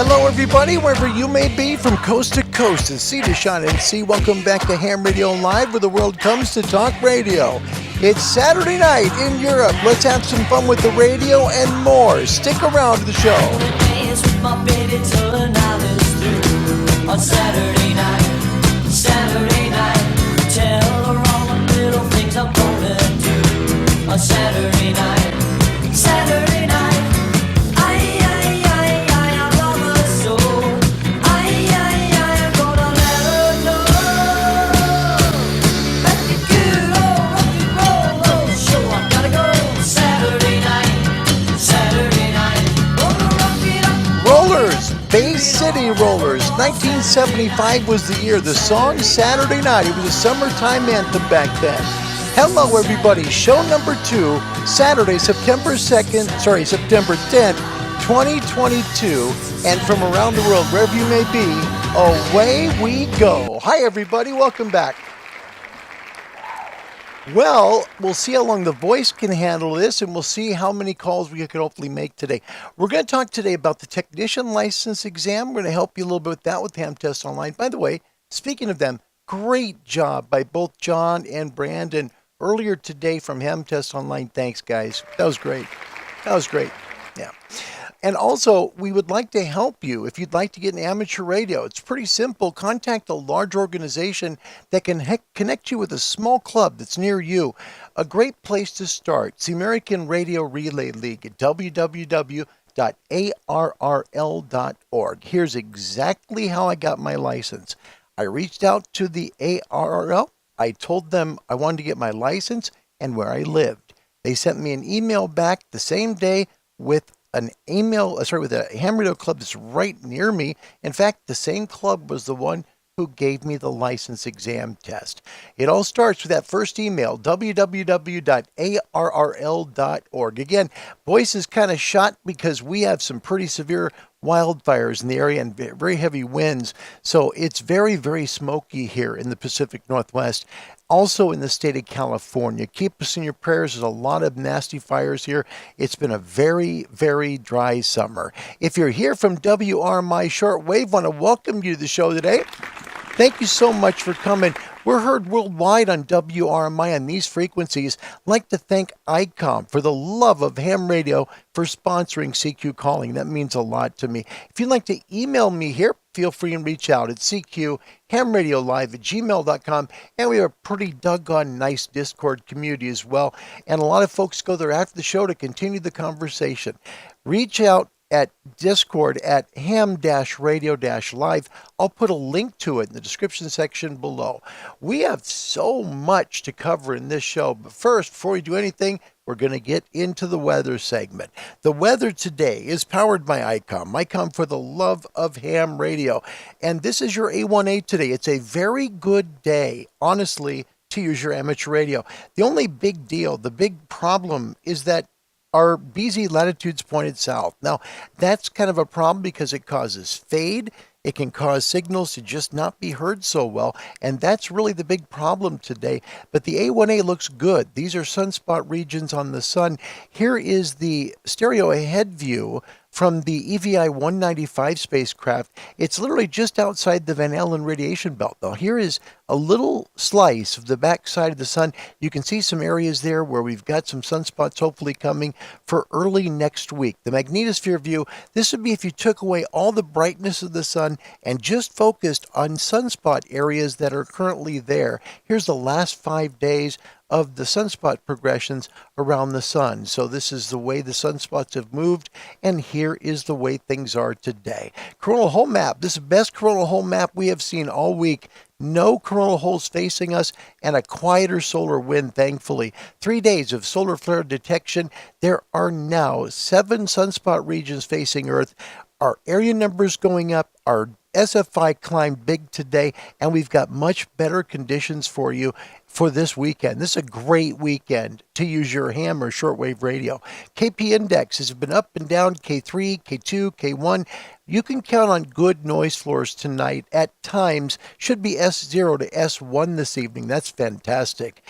Hello, everybody, wherever you may be, from coast to coast, and sea to shine and sea. Welcome back to Ham Radio Live, where the world comes to talk radio. It's Saturday night in Europe. Let's have some fun with the radio and more. Stick around to the show. On Saturday night, tell her all the little things I'm gonna do. On Saturday night, I love her so. I'm gonna let her know. At the good old rock and roll show, I gotta go. Saturday night, gonna rock it up. Rollers, Bay City Rollers. 1975 was the year. The song Saturday Night. It was a summertime anthem back then. Hello, everybody. Show number 2, Saturday, September 10th, 2022. And from around the world, wherever you may be, away we go. Hi, everybody. Welcome back. Well, we'll see how long the voice can handle this, and we'll see how many calls we can hopefully make today. We're going to talk today about the technician license exam. We're going to help you a little bit with that with Ham Test Online. By the way, speaking of them, great job by both John and Brandon earlier today from Ham Test Online. Thanks, guys. That was great. Yeah. And also, we would like to help you if you'd like to get an amateur radio. It's pretty simple. Contact a large organization that can connect you with a small club that's near you. A great place to start. It's the American Radio Relay League at www.arrl.org. Here's exactly how I got my license. I reached out to the ARRL. I told them I wanted to get my license and where I lived. They sent me an email back the same day with a ham radio club that's right near me. In fact, the same club was the one who gave me the license exam test. It all starts with that first email, www.arrl.org. Again, voice is kind of shot because we have some pretty severe wildfires in the area and very heavy winds. So it's very, very smoky here in the Pacific Northwest. Also in the state of California. Keep us in your prayers. There's a lot of nasty fires here. It's been a very, very dry summer. If you're here from WRMI Shortwave, want to welcome you to the show today. Thank you so much for coming. We're heard worldwide on WRMI on these frequencies. I'd like to thank ICOM for the love of ham radio for sponsoring CQ Calling. That means a lot to me. If you'd like to email me here, feel free and reach out at cqhamradiolive@gmail.com. And we have a pretty doggone nice Discord community as well. And a lot of folks go there after the show to continue the conversation. Reach out at Discord at ham-radio-live. I'll put a link to it in the description section below. We have so much to cover in this show, but first, before we do anything, we're going to get into the weather segment. The weather today is powered by ICOM for the love of ham radio. And this is your A1A today. It's a very good day, honestly, to use your amateur radio. The only big deal, the big problem is that our BZ latitude's pointed south. Now, that's kind of a problem because it causes fade. It can cause signals to just not be heard so well, and that's really the big problem today. But the A1A looks good. These are sunspot regions on the sun. Here is the stereo ahead view from the EVI 195 spacecraft. It's literally just outside the Van Allen radiation belt. Now, here is a little slice of the backside of the sun. You can see some areas there where we've got some sunspots hopefully coming for early next week. The magnetosphere view, this would be if you took away all the brightness of the sun and just focused on sunspot areas that are currently there. Here's the last 5 days of the sunspot progressions around the sun. So this is the way the sunspots have moved, and here is the way things are today. Coronal hole map. This is the best coronal hole map we have seen all week. No coronal holes facing us and a quieter solar wind, thankfully. 3 days of solar flare detection. There are now 7 sunspot regions facing Earth. Our area numbers going up. Our SFI climbed big today, and we've got much better conditions for you for this weekend. This is a great weekend to use your ham or shortwave radio. KP index has been up and down, K3, K2, K1. You can count on good noise floors tonight. At times, should be S0 to S1 this evening. That's fantastic.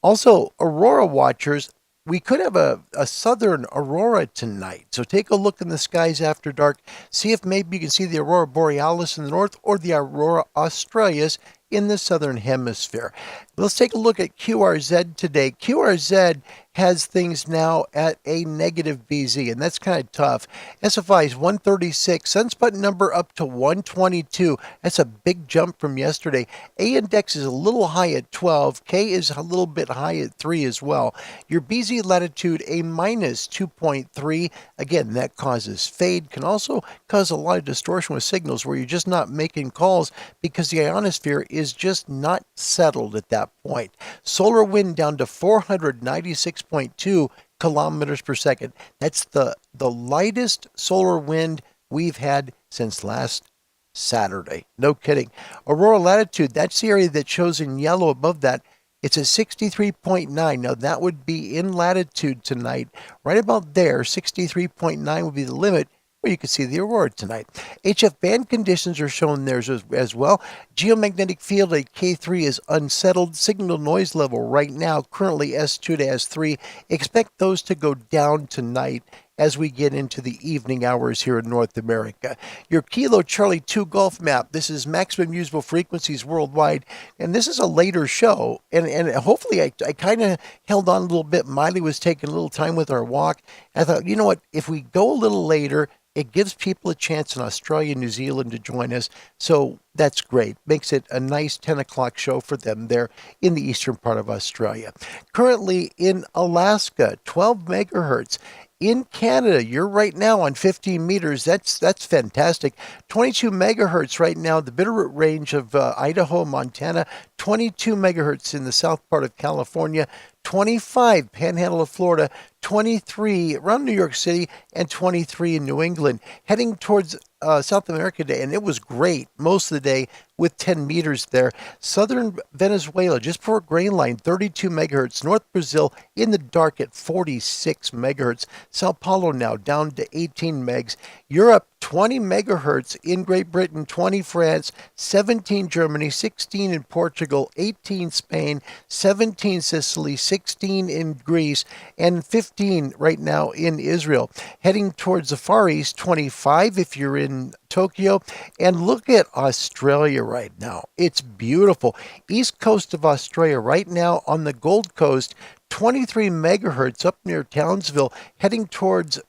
Also, Aurora watchers, we could have a southern aurora tonight. So take a look in the skies after dark. See if maybe you can see the aurora borealis in the north or the aurora australis in the southern hemisphere. Let's take a look at QRZ today. QRZ has things now at a negative BZ, and that's kind of tough. SFI is 136, sunspot number up to 122. That's a big jump from yesterday. A index is a little high at 12. K is a little bit high at 3 as well. Your BZ latitude a minus 2.3. Again, that causes fade, can also cause a lot of distortion with signals where you're just not making calls because the ionosphere is just not settled at that point. Solar wind down to 496.2 kilometers per second. That's the lightest solar wind we've had since last Saturday. No kidding. Aurora latitude, that's the area that shows in yellow above that. It's at 63.9. Now that would be in latitude tonight. Right about there, 63.9 would be the limit where you can see the aurora tonight. HF band conditions are shown there as well. Geomagnetic field at K3 is unsettled. Signal noise level right now, currently S2 to S3. Expect those to go down tonight as we get into the evening hours here in North America. Your Kilo Charlie 2 Golf map. This is maximum usable frequencies worldwide, and this is a later show, and hopefully I kind of held on a little bit. Miley was taking a little time with our walk. I thought, you know what, if we go a little later, it gives people a chance in Australia and New Zealand to join us, so that's great. Makes it a nice 10 o'clock show for them there in the eastern part of Australia. Currently in Alaska, 12 megahertz. In Canada, you're right now on 15 meters. That's fantastic. 22 megahertz right now, the Bitterroot range of Idaho, Montana. 22 megahertz in the south part of California. 25 Panhandle of Florida. 23 around New York City, and 23 in New England. Heading towards South America Day, and it was great most of the day with 10 meters there. Southern Venezuela, just before grain line, 32 megahertz. North Brazil in the dark at 46 megahertz. Sao Paulo now down to 18 megs. Europe, 20 megahertz in Great Britain, 20 France, 17 Germany, 16 in Portugal, 18 Spain, 17 Sicily, 16 in Greece, and 15 right now in Israel. Heading towards the Far East, 25 if you're in Tokyo. And look at Australia right now. It's beautiful. East coast of Australia right now on the Gold Coast, 23 megahertz up near Townsville, heading towards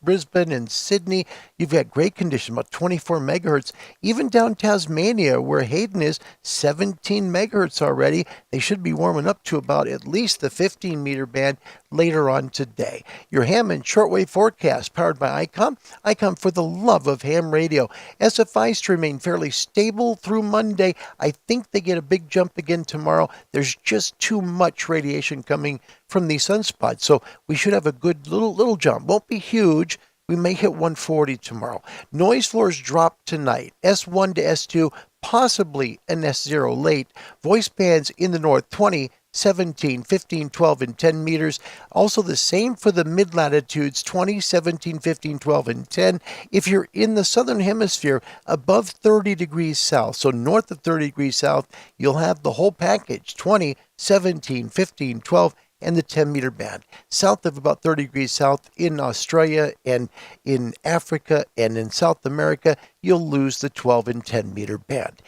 Brisbane and Sydney. You've got great conditions, about 24 megahertz. Even down Tasmania, where Hayden is, 17 megahertz already. They should be warming up to about at least the 15 meter band later on today. Your ham and shortwave forecast powered by ICOM. ICOM for the love of ham radio. SFIs to remain fairly stable through Monday. I think they get a big jump again tomorrow. There's just too much radiation coming from these sunspots, so we should have a good little jump. Won't be huge. We may hit 140 tomorrow. Noise floors drop tonight. S1 to S2, possibly an S0 late. Voice bands in the north, 20, 17, 15, 12, and 10 meters. Also the same for the mid-latitudes, 20, 17, 15, 12, and 10. If you're in the southern hemisphere, above 30 degrees south, so north of 30 degrees south, you'll have the whole package, 20, 17, 15, 12, and the 10 meter band. South of about 30 degrees south in Australia and in Africa and in South America, you'll lose the 12 and 10 meter band.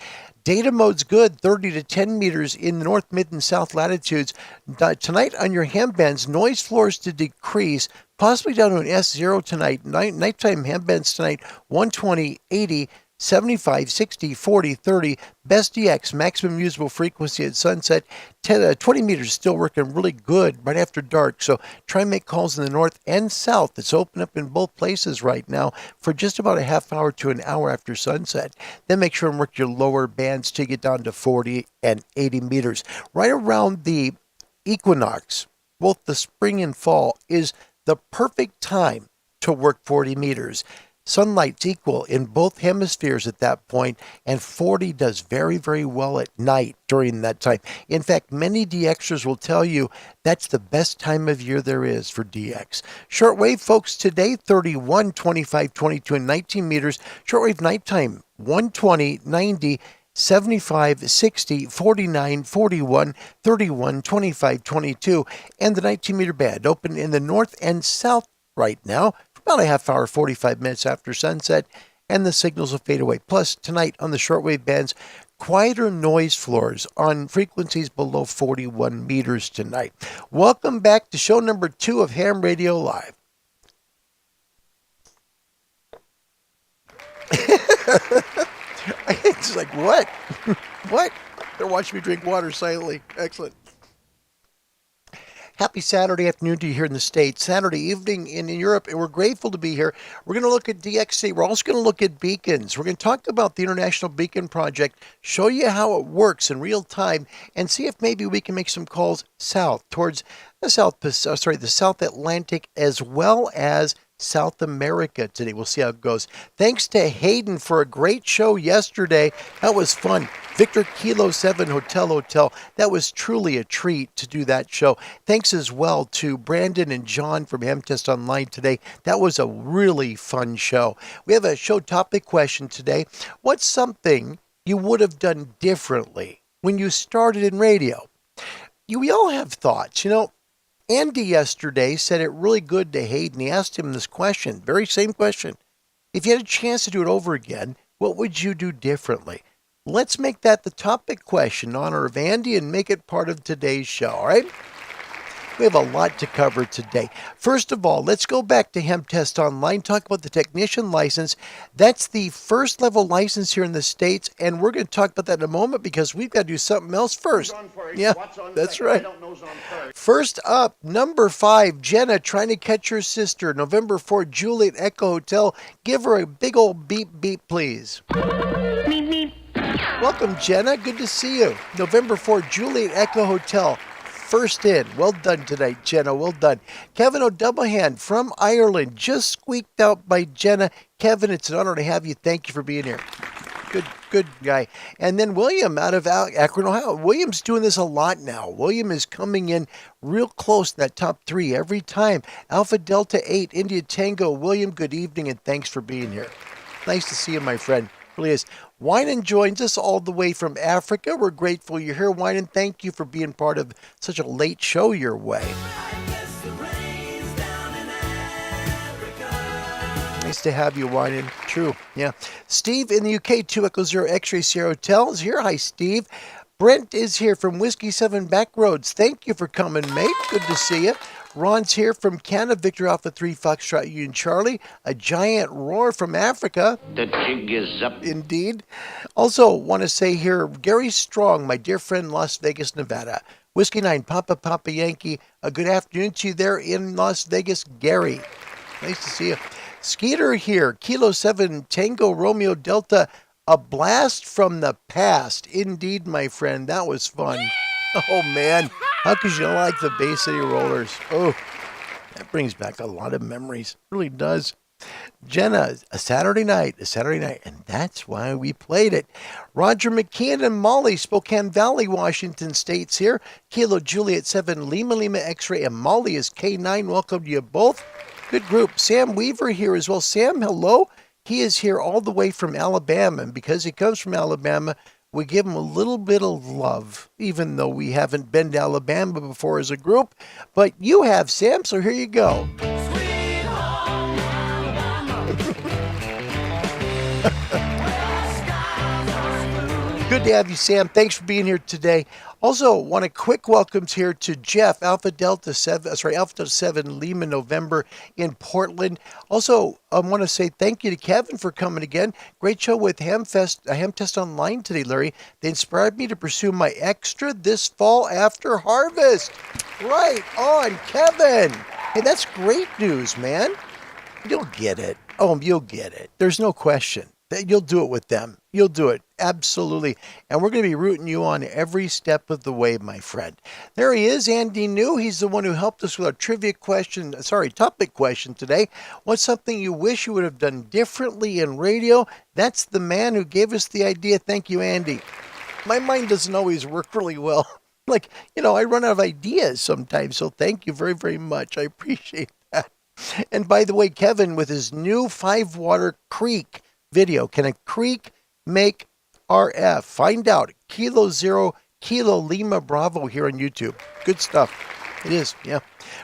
Data mode's good, 30 to 10 meters in the north, mid, and south latitudes. Tonight on your ham bands, noise floors to decrease, possibly down to an S0 tonight. Nighttime ham bands tonight, 120, 80, 75, 60, 40, 30, best DX, maximum usable frequency at sunset, 20 meters still working really good right after dark. So try and make calls in the north and south. It's open up in both places right now for just about a half hour to an hour after sunset. Then make sure and work your lower bands to get down to 40 and 80 meters. Right around the equinox, both the spring and fall, is the perfect time to work 40 meters. Sunlight's equal in both hemispheres at that point, and 40 does very, very well at night during that time. In fact, many DXers will tell you that's the best time of year there is for DX. Shortwave, folks, today, 31, 25, 22, and 19 meters. Shortwave nighttime, 120, 90, 75, 60, 49, 41, 31, 25, 22, and the 19-meter band open in the north and south right now for about a half hour, 45 minutes after sunset, and the signals will fade away. Plus, tonight on the shortwave bands, quieter noise floors on frequencies below 41 meters tonight. Welcome back to show number 2 of Ham Radio Live. It's like, what? What? They're watching me drink water silently. Excellent. Happy Saturday afternoon to you here in the States. Saturday evening in Europe, and we're grateful to be here. We're going to look at DXC. We're also going to look at beacons. We're going to talk about the International Beacon Project, show you how it works in real time, and see if maybe we can make some calls south towards the South Atlantic as well as South America today. We'll see how it goes. Thanks to Hayden for a great show yesterday. That was fun. Victor Kilo 7 Hotel. That was truly a treat to do that show. Thanks as well to Brandon and John from Hamtest Online today. That was a really fun show. We have a show topic question today. What's something you would have done differently when you started in radio? We all have thoughts, Andy yesterday said it really good to Hayden. He asked him this question, very same question. If you had a chance to do it over again, what would you do differently? Let's make that the topic question in honor of Andy and make it part of today's show, all right? We have a lot to cover today. First of all, let's go back to Hamtest Online, talk about the technician license. That's the first level license here in the States, and we're going to talk about that in a moment because we've got to do something else first. Yeah, that's right. First up, number 5, Jenna trying to catch her sister. November 4, Juliet Echo Hotel. Give her a big old beep beep, please. Beep beep. Welcome, Jenna. Good to see you. November 4, Juliet Echo Hotel. First in. Well done tonight, Jenna. Well done. Kevin O'Doublehan from Ireland. Just squeaked out by Jenna. Kevin, it's an honor to have you. Thank you for being here. Good guy. And then William out of Akron, Ohio. William's doing this a lot now. William is coming in real close to that top 3 every time. Alpha Delta 8, India Tango. William, good evening and thanks for being here. Nice to see you, my friend. Really is. Winan joins us all the way from Africa. We're grateful you're here, Winan. Thank you for being part of such a late show your way. Nice to have you, Winan. True, yeah. Steve in the UK, 2 Echo Zero X-Ray Sierra Hotel is here. Hi, Steve. Brent is here from Whiskey 7 Backroads. Thank you for coming, mate. Good to see you. Ron's here from Canada, Victor Alpha 3 Foxtrot Union Charlie. A giant roar from Africa. The jig is up. Indeed. Also want to say here, Gary Strong, my dear friend, Las Vegas, Nevada. Whiskey 9 Papa Yankee. A good afternoon to you there in Las Vegas, Gary. Nice to see you. Skeeter here, Kilo 7 Tango Romeo Delta. A blast from the past. Indeed, my friend. That was fun. Oh, man. How could you like the Bay City Rollers? Oh, that brings back a lot of memories. It really does. Jenna, a Saturday night, and that's why we played it. Roger McKeon and Molly, Spokane Valley, Washington State's here. Kilo Juliet 7, Lima X-Ray, and Molly is K9. Welcome to you both. Good group. Sam Weaver here as well. Sam, hello. He is here all the way from Alabama, and because he comes from Alabama, we give him a little bit of love, even though we haven't been to Alabama before as a group. But you have, Sam, so here you go. Sweet home Alabama. Good to have you, Sam. Thanks for being here today. Also, want a quick welcomes here to Jeff, Alpha Delta 7 Lima November in Portland. Also, I want to say thank you to Kevin for coming again. Great show with Hamtest Online today, Larry. They inspired me to pursue my extra this fall after harvest. Right on, Kevin. Hey, that's great news, man. You'll get it. Oh, you'll get it. There's no question. You'll do it with them. You'll do it. Absolutely. And we're going to be rooting you on every step of the way, my friend. There he is, Andy New. He's the one who helped us with our topic question today. What's something you wish you would have done differently in radio? That's the man who gave us the idea. Thank you, Andy. My mind doesn't always work really well. I run out of ideas sometimes. So thank you very, very much. I appreciate that. And by the way, Kevin, with his new 5 Water Creek video, can a creek make RF. Find out. Kilo Zero, Kilo Lima Bravo here on YouTube. Good stuff. It is, yeah.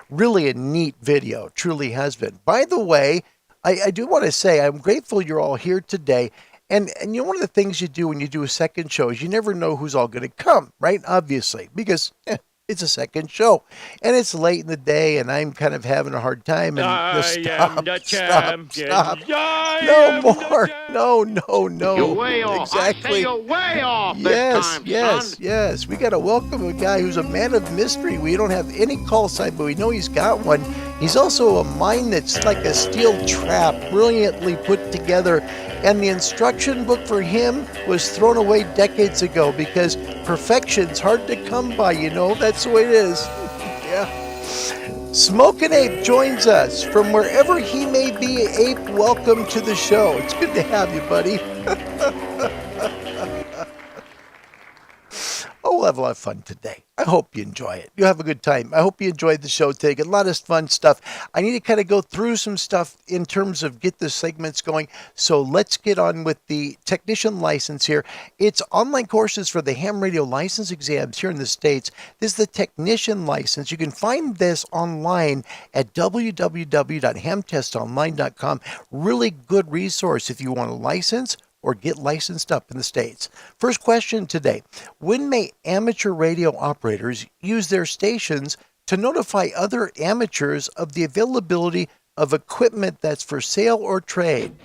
Really a neat video. Truly has been. By the way, I do want to say I'm grateful you're all here today. And you know, one of the things you do when you do a second show is you never know who's all going to come, right? Obviously, because it's a second show. And it's late in the day, and I'm kind of having a hard time. And just stop. No more. No. You're way off. Exactly. I say you're way off Yes, this time, son. yes. We got to welcome a guy who's a man of mystery. We don't have any call sign, but we know he's got one. He's also a mind that's like a steel trap, brilliantly put together. And the instruction book for him was thrown away decades ago because perfection's hard to come by, you know. That's the way it is. Yeah. Smokin' Ape joins us from wherever he may be. Ape, welcome to the show. It's good to have you, buddy. Oh, we'll have a lot of fun today. I hope you enjoy it. You'll have a good time. I hope you enjoyed the show today. Get a lot of fun stuff. I need to kind of go through some stuff in terms of get the segments going. So let's get on with the technician license here. It's online courses for the ham radio license exams here in the States. This is the technician license. You can find this online at www.hamtestonline.com. Really good resource if you want a license or get licensed up in the States. First question today. When may amateur radio operators use their stations to notify other amateurs of the availability of equipment that's for sale or trade?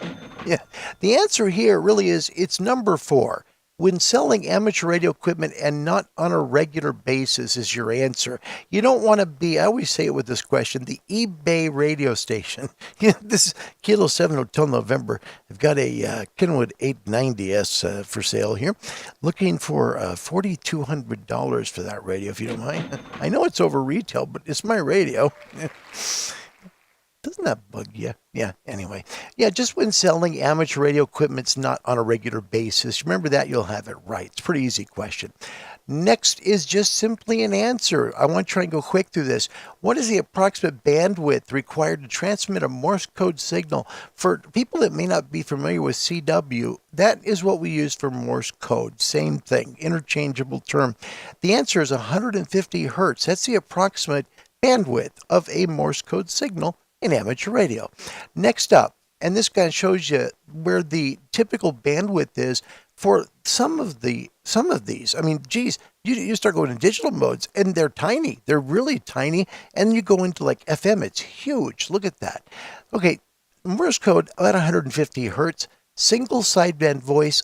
Yeah. The answer here really is it's number 4. When selling amateur radio equipment and not on a regular basis is your answer. You don't want to be, I always say it with this question, the eBay radio station. This is Kilo 7 Hotel November. I've got a Kenwood 890S for sale here. Looking for $4,200 for that radio, if you don't mind. I know it's over retail, but it's my radio. Doesn't that bug you? Yeah, anyway. Yeah, just when selling amateur radio equipment's not on a regular basis. Remember that, you'll have it right. It's a pretty easy question. Next is just simply an answer. I want to try and go quick through this. What is the approximate bandwidth required to transmit a Morse code signal? For people that may not be familiar with CW, that is what we use for Morse code. Same thing, interchangeable term. The answer is 150 hertz. That's the approximate bandwidth of a Morse code signal in amateur radio. Next up, and this guy shows you where the typical bandwidth is for some of these. I mean, geez, you start going to digital modes and they're tiny. They're really tiny. And you go into like FM, it's huge. Look at that. Okay, Morse code, about 150 hertz, single sideband voice,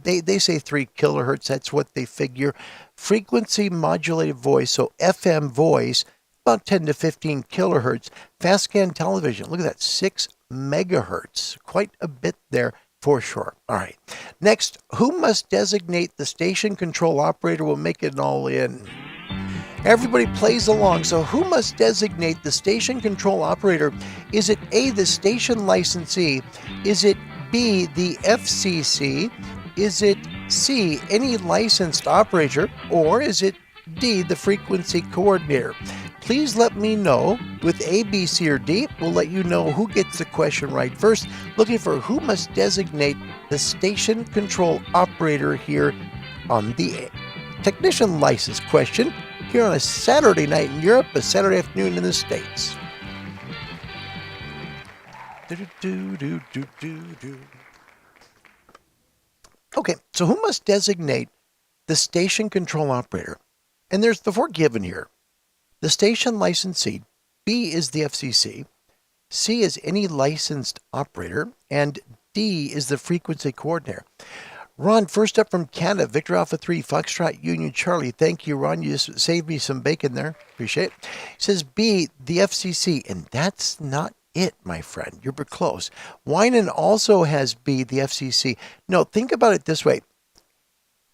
they say 3 kilohertz. That's what they figure. Frequency modulated voice, so FM voice, about 10 to 15 kilohertz. Fast scan television, look at that, 6 megahertz. Quite a bit there for sure. All right. Next, who must designate the station control operator? We'll make it all in. Everybody plays along. So who must designate the station control operator? Is it A, the station licensee? Is it B, the FCC? Is it C, any licensed operator? Or is it D, the frequency coordinator? Please let me know with A, B, C, or D. We'll let you know who gets the question right first. Looking for who must designate the station control operator here on the technician license question here on a Saturday night in Europe, a Saturday afternoon in the States. Okay, so who must designate the station control operator? And there's the 4 given here. The station licensee, B is the FCC, C is any licensed operator, and D is the frequency coordinator. Ron, first up from Canada, Victor Alpha 3, Foxtrot Union Charlie. Thank you, Ron. You just saved me some bacon there. Appreciate it. He says B, the FCC, and that's not it, my friend. You're close. Winan also has B, the FCC. No, think about it this way.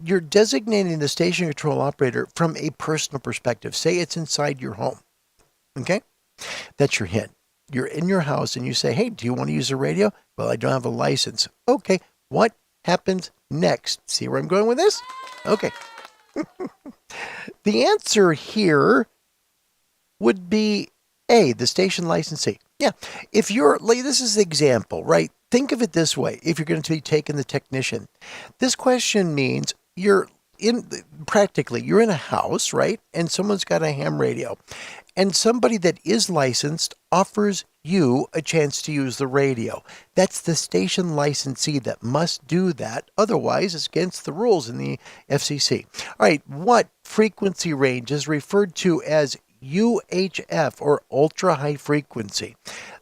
You're designating the station control operator from a personal perspective. Say it's inside your home. Okay? That's your hint. You're in your house and you say, hey, do you want to use a radio? Well, I don't have a license. Okay. What happens next? See where I'm going with this? Okay. The answer here would be A, the station licensee. Yeah. If you're, this is the example, right? think of it this way. If you're going to be taking the technician, this question means you're you're in a house, right? And someone's got a ham radio, and somebody that is licensed offers you a chance to use the radio. That's the station licensee that must do that. Otherwise, it's against the rules in the FCC. All right, what frequency range is referred to as UHF, or ultra high frequency?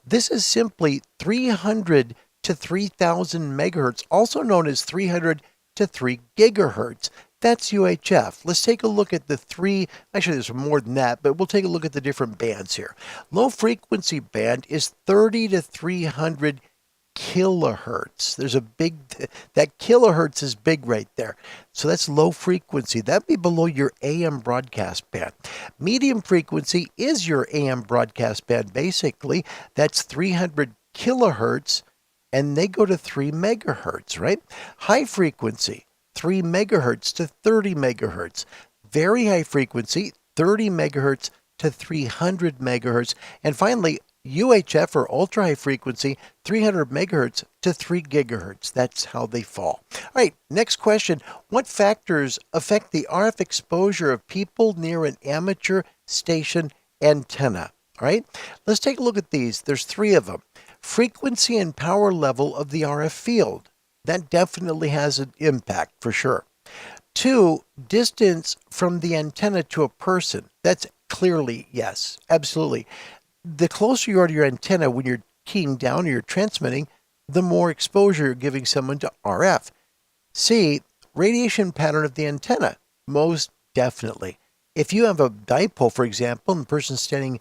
This is simply 300 to 3000 megahertz, also known as 300 to 3 gigahertz. That's UHF. Let's take a look at the three, actually there's more than that, but we'll take a look at the different bands here. Low frequency band is 30 to 300 kilohertz. There's a big, that kilohertz is big right there. So that's low frequency. That'd be below your AM broadcast band. Medium frequency is your AM broadcast band, basically. That's 300 kilohertz, and they go to 3 megahertz, right? High frequency, 3 megahertz to 30 megahertz. Very high frequency, 30 megahertz to 300 megahertz. And finally, UHF, or ultra high frequency, 300 megahertz to 3 gigahertz. That's how they fall. All right, next question. What factors affect the RF exposure of people near an amateur station antenna? All right, let's take a look at these. There's 3 of them. Frequency and power level of the RF field. That definitely has an impact for sure. 2, distance from the antenna to a person. That's clearly, yes, absolutely. The closer you are to your antenna when you're keying down or you're transmitting, the more exposure you're giving someone to RF. C, radiation pattern of the antenna. Most definitely. If you have a dipole, for example, and the person's standing,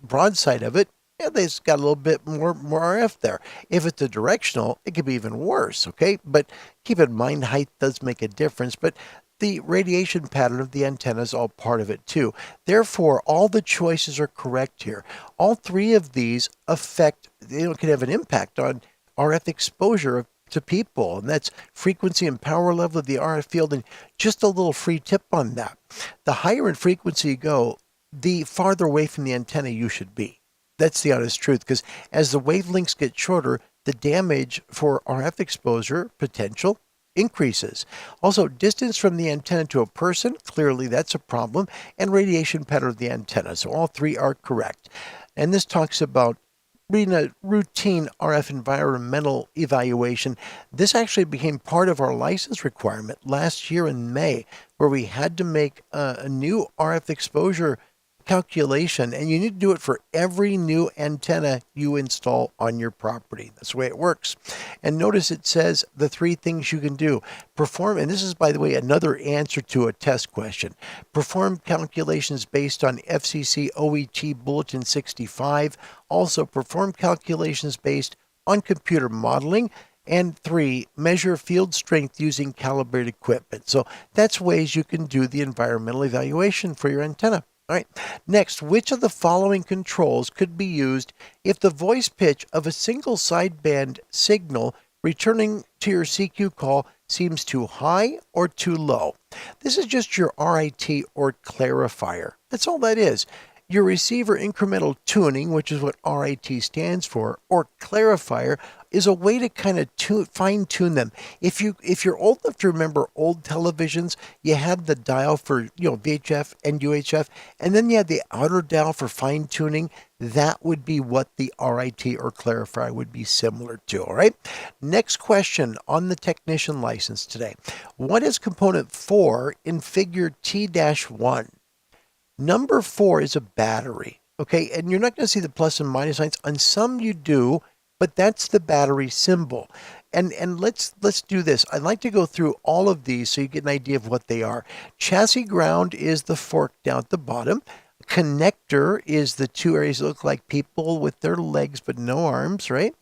broadside of it, they've got a little bit more RF there. If it's a directional, it could be even worse, okay? But keep in mind, height does make a difference, but the radiation pattern of the antenna is all part of it too. Therefore, all the choices are correct here. All 3 of these can have an impact on RF exposure to people, and that's frequency and power level of the RF field. And just a little free tip on that. The higher in frequency you go, the farther away from the antenna you should be. That's the honest truth, because as the wavelengths get shorter, the damage for RF exposure potential increases. Also, distance from the antenna to a person, clearly that's a problem, and radiation pattern of the antenna. So all 3 are correct. And this talks about reading a routine RF environmental evaluation. This actually became part of our license requirement last year in May, where we had to make a new RF exposure calculation, and you need to do it for every new antenna you install on your property. That's the way it works. And notice it says the 3 things you can do. Perform, and this is, by the way, another answer to a test question. Perform calculations based on FCC OET Bulletin 65. Also, perform calculations based on computer modeling. And 3, measure field strength using calibrated equipment. So that's ways you can do the environmental evaluation for your antenna. All right. Next, which of the following controls could be used if the voice pitch of a single sideband signal returning to your CQ call seems too high or too low? This is just your RIT, or clarifier. That's all that is. Your receiver incremental tuning, which is what RIT stands for, or clarifier, is a way to kind of fine tune them. If you're old enough to remember old televisions, you had the dial for VHF and UHF, and then you had the outer dial for fine tuning. That would be what the RIT or clarifier would be similar to. All right. Next question on the technician license today. What is component 4 in figure T-1? Number 4 is a battery, okay? And you're not going to see the plus and minus signs. On some you do, but that's the battery symbol. And let's do this. I'd like to go through all of these so you get an idea of what they are. Chassis ground is the fork down at the bottom. Connector is the 2 areas that look like people with their legs but no arms, right?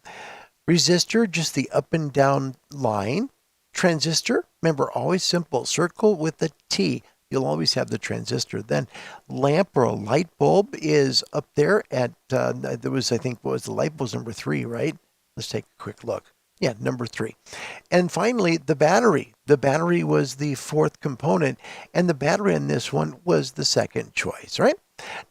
Resistor, just the up and down line. Transistor, remember, always simple. Circle with a T. You'll always have the transistor. Then lamp or a light bulb is up there at, I think, what was the light bulb, number 3, right? Let's take a quick look. Yeah, number 3. And finally, the battery. The battery was the 4th component, and the battery in this one was the 2nd choice, right?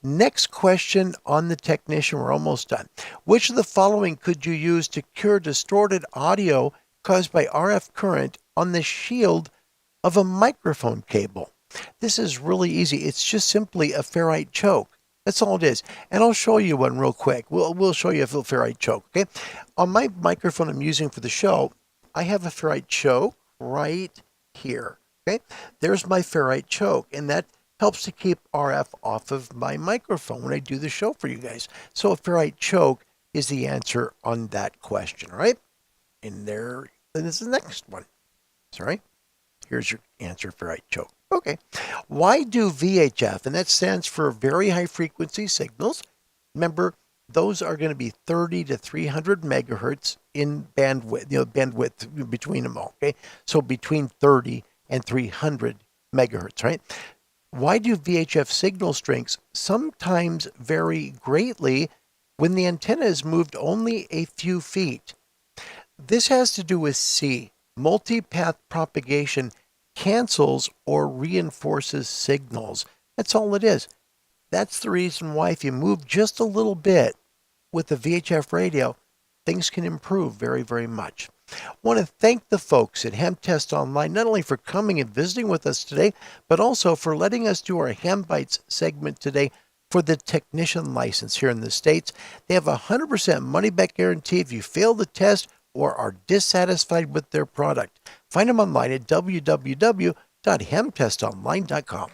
Next question on the technician. We're almost done. Which of the following could you use to cure distorted audio caused by RF current on the shield of a microphone cable? This is really easy. It's just simply a ferrite choke. That's all it is. And I'll show you one real quick. We'll show you a little ferrite choke, okay? On my microphone I'm using for the show, I have a ferrite choke right here, okay? There's my ferrite choke, and that helps to keep RF off of my microphone when I do the show for you guys. So a ferrite choke is the answer on that question, all right? And then is the next one. Sorry. Here's your answer, ferrite choke. Okay. Why do VHF, and that stands for very high frequency signals? Remember, those are going to be 30 to 300 megahertz in bandwidth, bandwidth between them all, okay? So between 30 and 300 megahertz, right? Why do VHF signal strengths sometimes vary greatly when the antenna is moved only a few feet? This has to do with C. Multipath propagation cancels or reinforces signals. That's all it is. That's the reason why if you move just a little bit with the VHF radio, things can improve very, very much. I want to thank the folks at Ham Test Online, not only for coming and visiting with us today, but also for letting us do our Ham Bites segment today for the technician license here in the States. They have a 100% money-back guarantee if you fail the test or are dissatisfied with their product. Find them online at www.hamtestonline.com.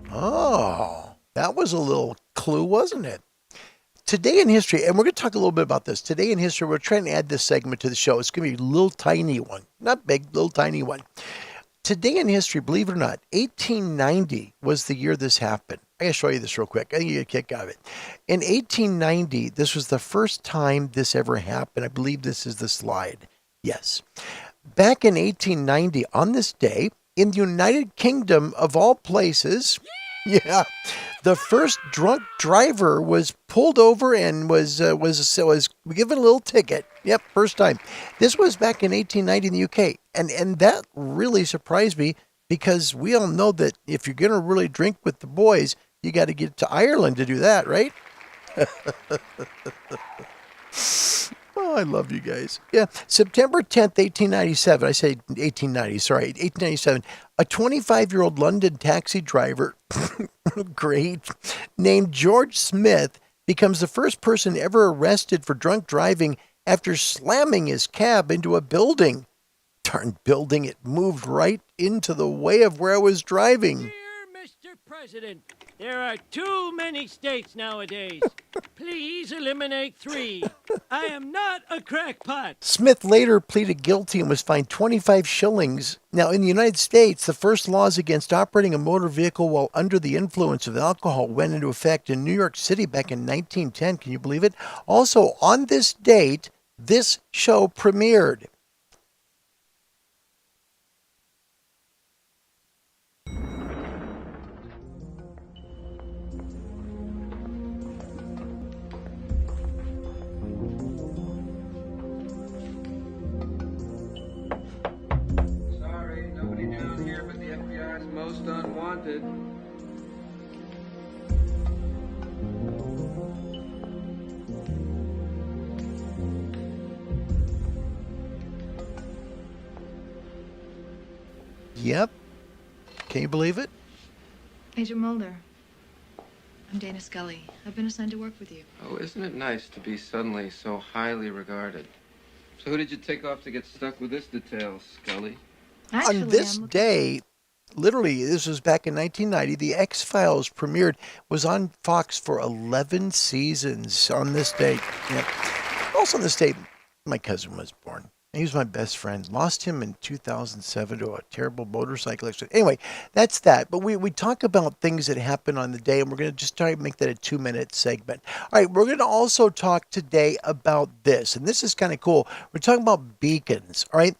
Oh, that was a little clue, wasn't it? Today in history, and we're going to talk a little bit about this. Today in history, we're trying to add this segment to the show. It's going to be a little tiny one. Not big, little tiny one. Today in history, believe it or not, 1890 was the year this happened. I got to show you this real quick. I think you get a kick out of it. In 1890, this was the first time this ever happened. I believe this is the slide. Yes. Back in 1890, on this day, in the United Kingdom of all places, yeah, the first drunk driver was pulled over and was given a little ticket. Yep, first time. This was back in 1890 in the UK, and that really surprised me because we all know that if you're gonna really drink with the boys, you got to get to Ireland to do that, right? Oh, I love you guys. Yeah, September 10th, 1897. I say 1890, sorry, 1897. A 25-year-old London taxi driver, great, named George Smith becomes the first person ever arrested for drunk driving after slamming his cab into a building. Darn building, it moved right into the way of where I was driving. Dear Mr. President, there are too many states nowadays. Please eliminate 3. I am not a crackpot. Smith later pleaded guilty and was fined 25 shillings. Now, in the United States, the first laws against operating a motor vehicle while under the influence of alcohol went into effect in New York City back in 1910. Can you believe it? Also, on this date, this show premiered. Sorry, nobody down here but the FBI's most unwanted. Yep. Can you believe it? Agent Mulder. I'm Dana Scully. I've been assigned to work with you. Oh, isn't it nice to be suddenly so highly regarded? So who did you take off to get stuck with this detail, Scully? Actually, On this I'm looking- day, literally, this was back in 1990, the X-Files premiered, was on Fox for 11 seasons on this date. Yep. Also on this date, my cousin was born. He was my best friend. Lost him in 2007 to a terrible motorcycle accident. Anyway, that's that. But we talk about things that happen on the day, and we're going to just try to make that a 2-minute segment. All right, we're going to also talk today about this, and this is kind of cool. We're talking about beacons, all right?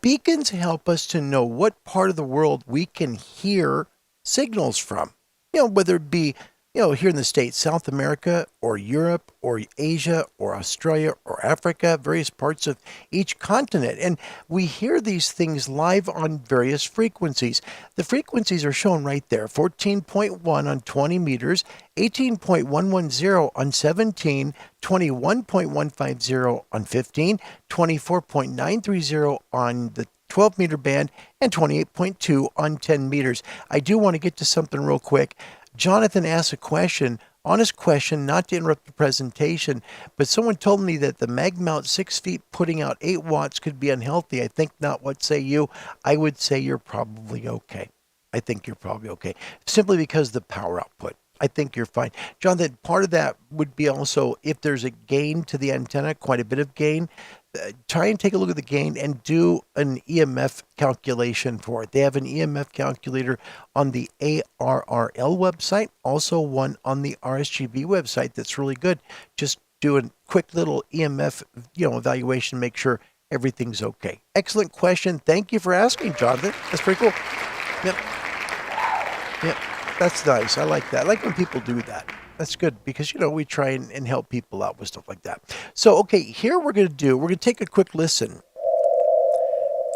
Beacons help us to know what part of the world we can hear signals from. You know, whether it be here in the States, South America or Europe or Asia or Australia or Africa, various parts of each continent. And we hear these things live on various frequencies. The frequencies are shown right there, 14.1 on 20 meters, 18.110 on 17, 21.150 on 15, 24.930 on the 12-meter band, and 28.2 on 10 meters. I do want to get to something real quick. Jonathan asked a question, honest question, not to interrupt the presentation, but someone told me that the mag mount 6 feet putting out 8 watts could be unhealthy. I think not. What say you? I would say you're probably okay. I think you're probably okay, simply because of the power output. I think you're fine. Jonathan, part of that would be also if there's a gain to the antenna, quite a bit of gain, try and take a look at the gain and do an EMF calculation for it. They have an EMF calculator on the ARRL website, also one on the RSGB website that's really good. Just do a quick little EMF, evaluation, make sure everything's okay. Excellent question. Thank you for asking, Jonathan. That's pretty cool. Yep. Yep. That's nice. I like that. I like when people do that. That's good because, we try and help people out with stuff like that. So, okay, here we're going to take a quick listen. And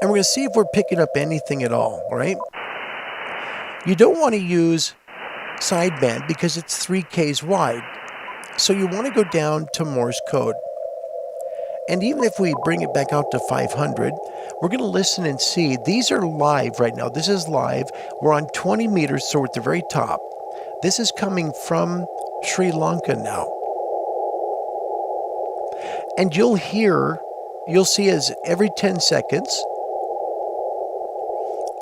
we're going to see if we're picking up anything at all right? You don't want to use sideband because it's 3Ks wide. So you want to go down to Morse code. And even if we bring it back out to 500, we're going to listen and see. These are live right now. This is live. We're on 20 meters, so we're at the very top. This is coming from Sri Lanka now. And you'll see as every 10 seconds,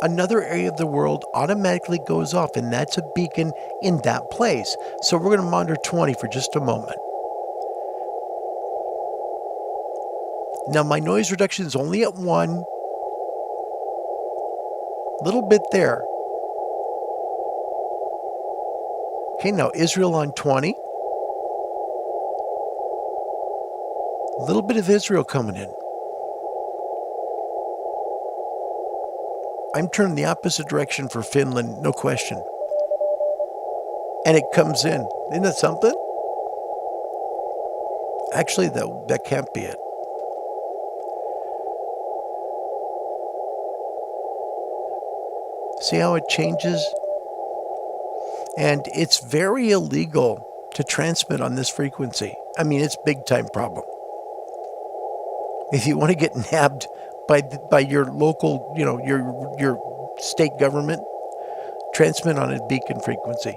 another area of the world automatically goes off, and that's a beacon in that place. So we're going to monitor 20 for just a moment. Now my noise reduction is only at 1. Little bit there. Okay, now Israel on 20. A little bit of Israel coming in. I'm turning the opposite direction for Finland, no question. And it comes in. Isn't that something? Actually, that can't be it. See how it changes? And it's very illegal to transmit on this frequency. I mean, it's a big time problem. If you want to get nabbed by your local, your state government, transmit on a beacon frequency.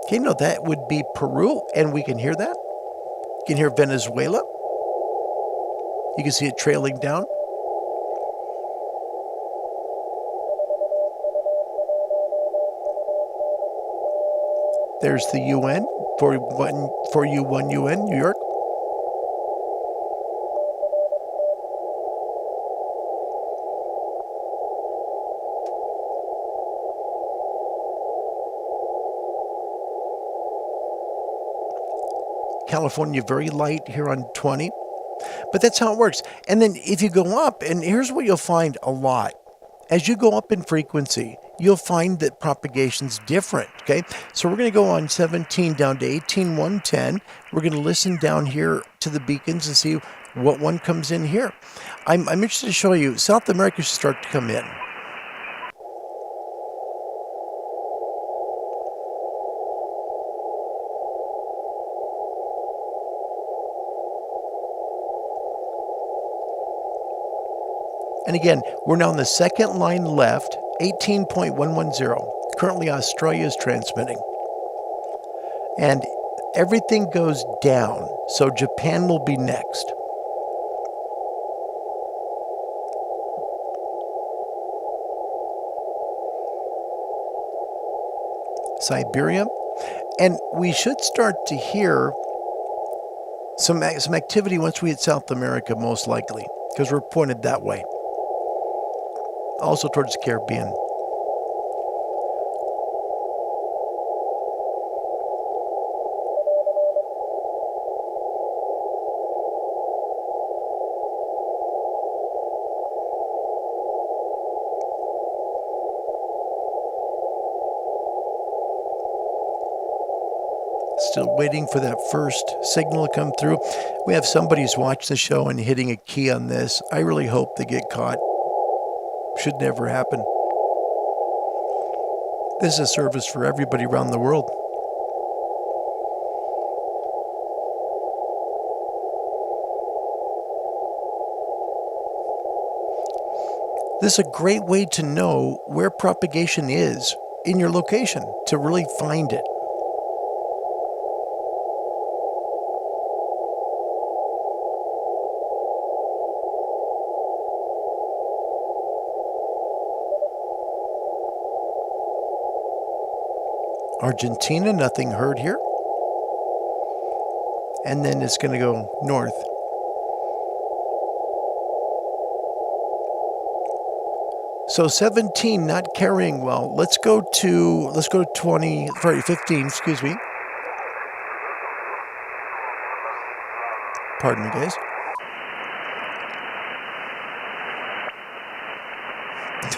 Okay, no, that would be Peru, and we can hear that. You can hear Venezuela. You can see it trailing down. There's the UN, 4U1 UN, New York. California, very light here on 20. But that's how it works. And then if you go up, and here's what you'll find a lot. As you go up in frequency, you'll find that propagation's different, okay? So we're going to go on 17 down to 18,110. We're going to listen down here to the beacons and see what one comes in here. I'm interested to show you, South America should start to come in. And again, we're now on the second line left, 18.110. Currently, Australia is transmitting. And everything goes down, so Japan will be next. Siberia. And we should start to hear some activity once we hit South America, most likely, because we're pointed that way. Also towards the Caribbean. still waiting for that first signal to come through. We have somebody who's watched the show and hitting a key on this. I really hope they get caught. Should never happen. This is a service for everybody around the world. This is a great way to know where propagation is in your location, to really find it. Argentina, nothing heard here. And then it's going to go north. So 17 not carrying well. Let's go to 15, excuse me. Pardon me, guys.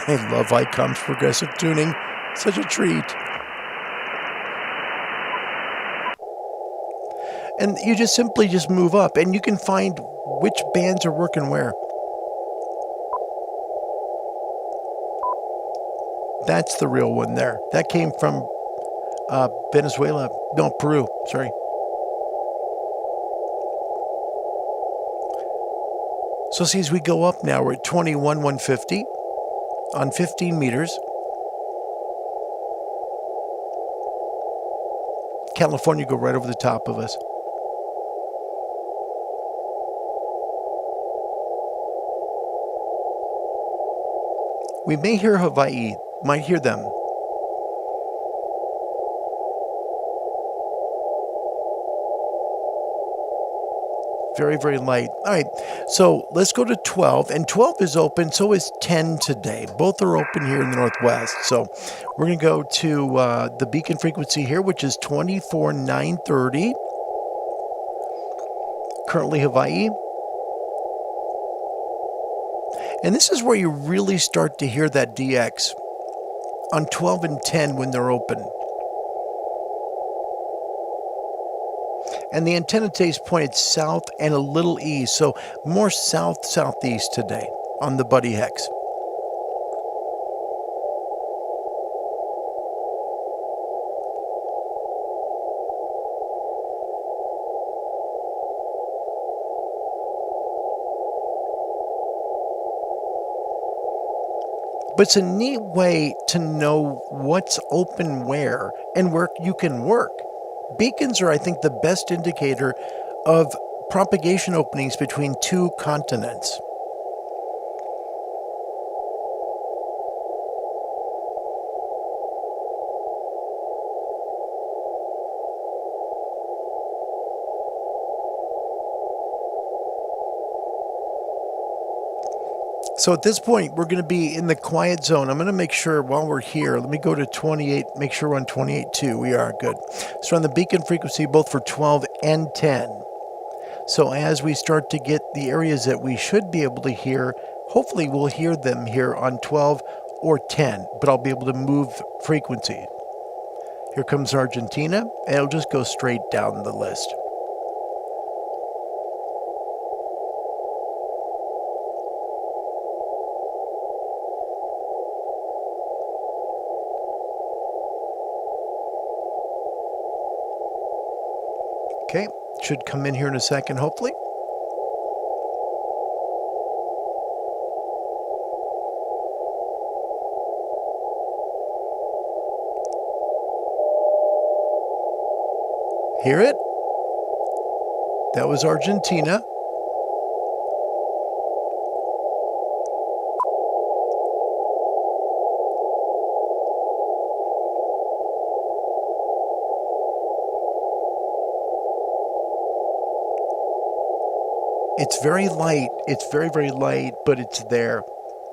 I love ICOM's progressive tuning. Such a treat. And you just simply move up, and you can find which bands are working where. That's the real one there. That came from Venezuela. No, Peru. Sorry. So see, as we go up now, we're at 21,150 on 15 meters. California go right over the top of us. We may hear Hawaii. Might hear them. Very, very light. All right, so let's go to 12. And 12 is open, so is 10 today. Both are open here in the Northwest. So we're going to go to the beacon frequency here, which is 24,930. Currently Hawaii. And this is where you really start to hear that DX. On 12 and 10 when they're open. And the antenna today is pointed south and a little east, so more south-southeast today on the Buddy Hex. But it's a neat way to know what's open where and where you can work. Beacons are, I think, the best indicator of propagation openings between two continents. So at this point, we're going to be in the quiet zone. I'm going to make sure while we're here, let me go to 28, make sure we're on 28.2. We are good. So on the beacon frequency, both for 12 and 10. So as we start to get the areas that we should be able to hear, hopefully we'll hear them here on 12 or 10, but I'll be able to move frequency. Here comes Argentina, and it'll just go straight down the list. Okay, should come in here in a second, hopefully. Hear it? That was Argentina. It's very light. It's very, very light, but it's there.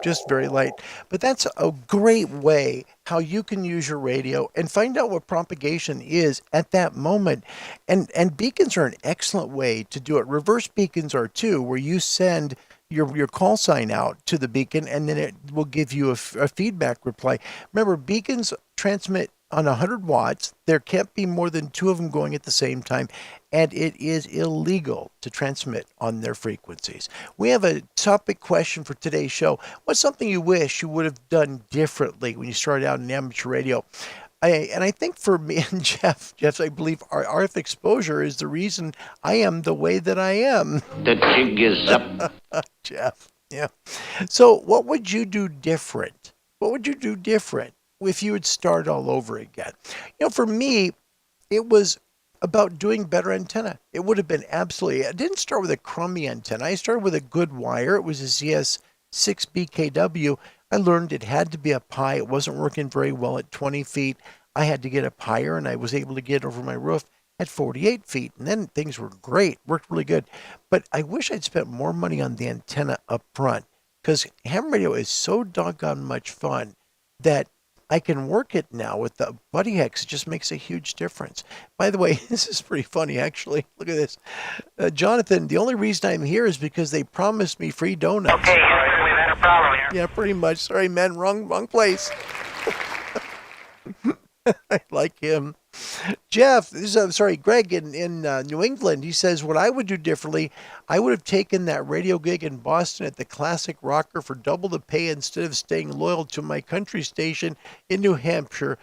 Just very light. But that's a great way how you can use your radio and find out what propagation is at that moment. And beacons are an excellent way to do it. Reverse beacons are too, where you send your call sign out to the beacon and then it will give you a feedback reply. Remember, beacons transmit on 100 watts. There can't be more than 2 of them going at the same time, and it is illegal to transmit on their frequencies. We have a topic question for today's show. What's something you wish you would have done differently when you started out in amateur radio? I think for me and Jeff, I believe our RF exposure is the reason I am the way that I am. The jig is up. Jeff, yeah. So what would you do different? What would you do different if you would start all over again? For me, it was about doing better antenna. It would have been absolutely, I didn't start with a crummy antenna. I started with a good wire. It was a ZS6BKW. I learned it had to be up high. It wasn't working very well at 20 feet. I had to get up higher, and I was able to get over my roof at 48 feet. And then things were great, worked really good. But I wish I'd spent more money on the antenna up front, because ham radio is so doggone much fun that I can work it now with the Buddy Hex. It just makes a huge difference. By the way, this is pretty funny, actually. Look at this. Jonathan, the only reason I'm here is because they promised me free donuts. Okay, we've had a problem here. Yeah, pretty much. Sorry, man. Wrong place. I like him. Jeff, Greg in New England, he says, what I would do differently, I would have taken that radio gig in Boston at the Classic Rocker for double the pay instead of staying loyal to my country station in New Hampshire.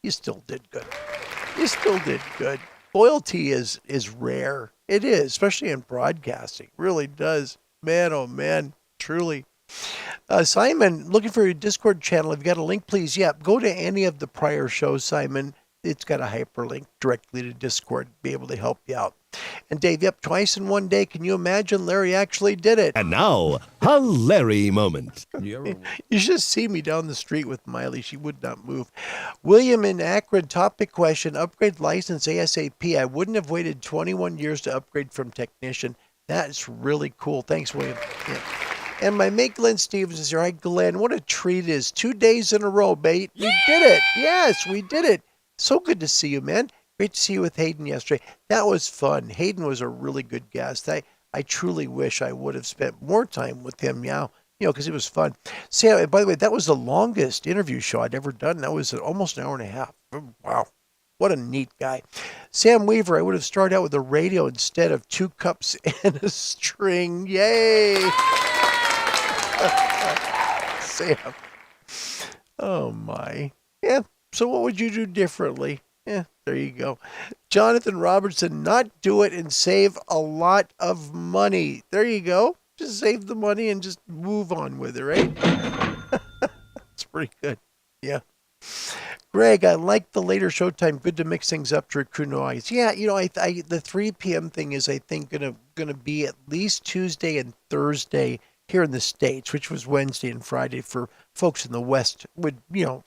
You still did good. You still did good. Loyalty is rare. It is, especially in broadcasting. It really does. Man, oh man, truly. Simon, looking for your Discord channel. If you got a link, please. Yeah, go to any of the prior shows, Simon. It's got a hyperlink directly to Discord to be able to help you out. And Dave, yep, twice in one day. Can you imagine? Larry actually did it. And now, a Larry moment. You should see me down the street with Miley. She would not move. William in Akron, topic question. Upgrade license ASAP. I wouldn't have waited 21 years to upgrade from technician. That's really cool. Thanks, William. Yeah. And my mate Glenn Stevens is here. Hi, Glenn. What a treat it is. 2 days in a row, mate. We did it. Yes, we did it. So good to see you, man. Great to see you with Hayden yesterday. That was fun. Hayden was a really good guest. I truly wish I would have spent more time with him now, because it was fun. Sam, by the way, that was the longest interview show I'd ever done. That was almost an hour and a half. Wow. What a neat guy. Sam Weaver, I would have started out with a radio instead of 2 cups and a string. Yay! Sam. Oh, my. Yeah, so what would you do differently? Yeah, there you go. Jonathan Robertson, not do it and save a lot of money. There you go. Just save the money and just move on with it, right? It's pretty good. Yeah. Greg, I like the later showtime. Good to mix things up to recruit noise. Yeah, the 3 p.m. thing is, I think, gonna be at least Tuesday and Thursday here in the States, which was Wednesday and Friday for folks in the West,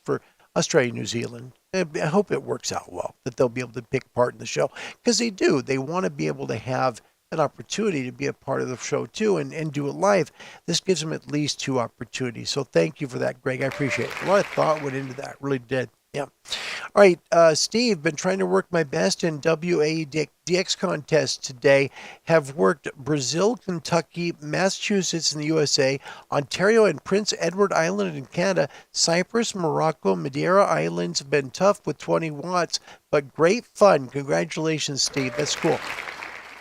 for Australia, New Zealand. I hope it works out well, that they'll be able to pick part in the show, because they do. They want to be able to have an opportunity to be a part of the show too and do it live. This gives them at least 2 opportunities. So thank you for that, Greg. I appreciate it. A lot of thought went into that. Really did. Yeah. All right, Steve, been trying to work my best in WADX contest today. Have worked Brazil, Kentucky, Massachusetts in the USA, Ontario and Prince Edward Island in Canada, Cyprus, Morocco, Madeira Islands. Have been tough with 20 watts, but great fun. Congratulations, Steve. That's cool.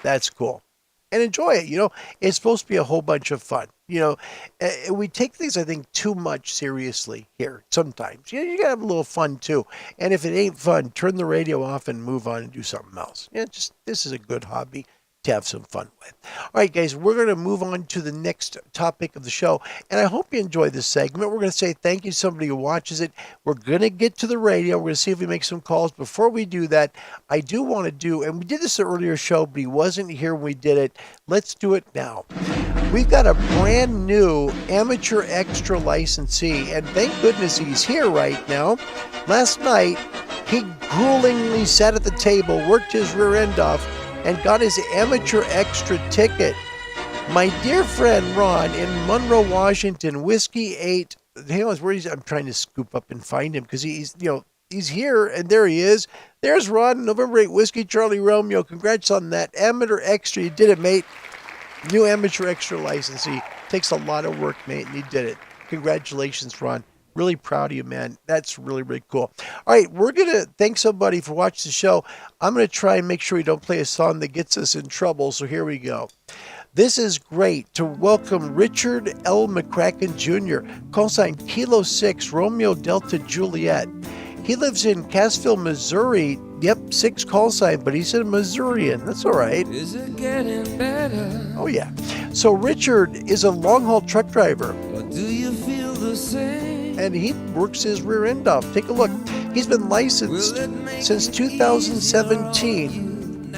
That's cool. And enjoy it. It's supposed to be a whole bunch of fun. We take things, I think, too much seriously here sometimes. You got to have a little fun too. And if it ain't fun, turn the radio off and move on and do something else. This is a good hobby to have some fun with. All right, guys, we're going to move on to the next topic of the show. And I hope you enjoy this segment. We're going to say thank you to somebody who watches it. We're going to get to the radio. We're going to see if we make some calls. Before we do that, I do want to do, and we did this in an earlier show, but he wasn't here when we did it. Let's do it now. We've got a brand new amateur extra licensee, and thank goodness he's here right now. Last night, he gruelingly sat at the table, worked his rear end off, and got his amateur extra ticket. My dear friend Ron in Monroe, Washington, Whiskey 8. Hang on, where I'm trying to scoop up and find him because he's here, and there he is. There's Ron, November 8, Whiskey Charlie Romeo. Congrats on that amateur extra. You did it, mate. New amateur extra licensee. Takes a lot of work, mate, and you did it. Congratulations, Ron. Really proud of you, man. That's really, really cool. All right, we're going to thank somebody for watching the show. I'm going to try and make sure we don't play a song that gets us in trouble, so here we go. This is great to welcome Richard L. McCracken Jr., call sign Kilo 6, Romeo Delta Juliet. He lives in Cassville, Missouri. Yep, 6 call sign, but he's a Missourian. That's all right. Is it getting better? Oh, yeah. So Richard is a long-haul truck driver, Or do you feel the same? and he works his rear end off. Take a look. He's been licensed since 2017,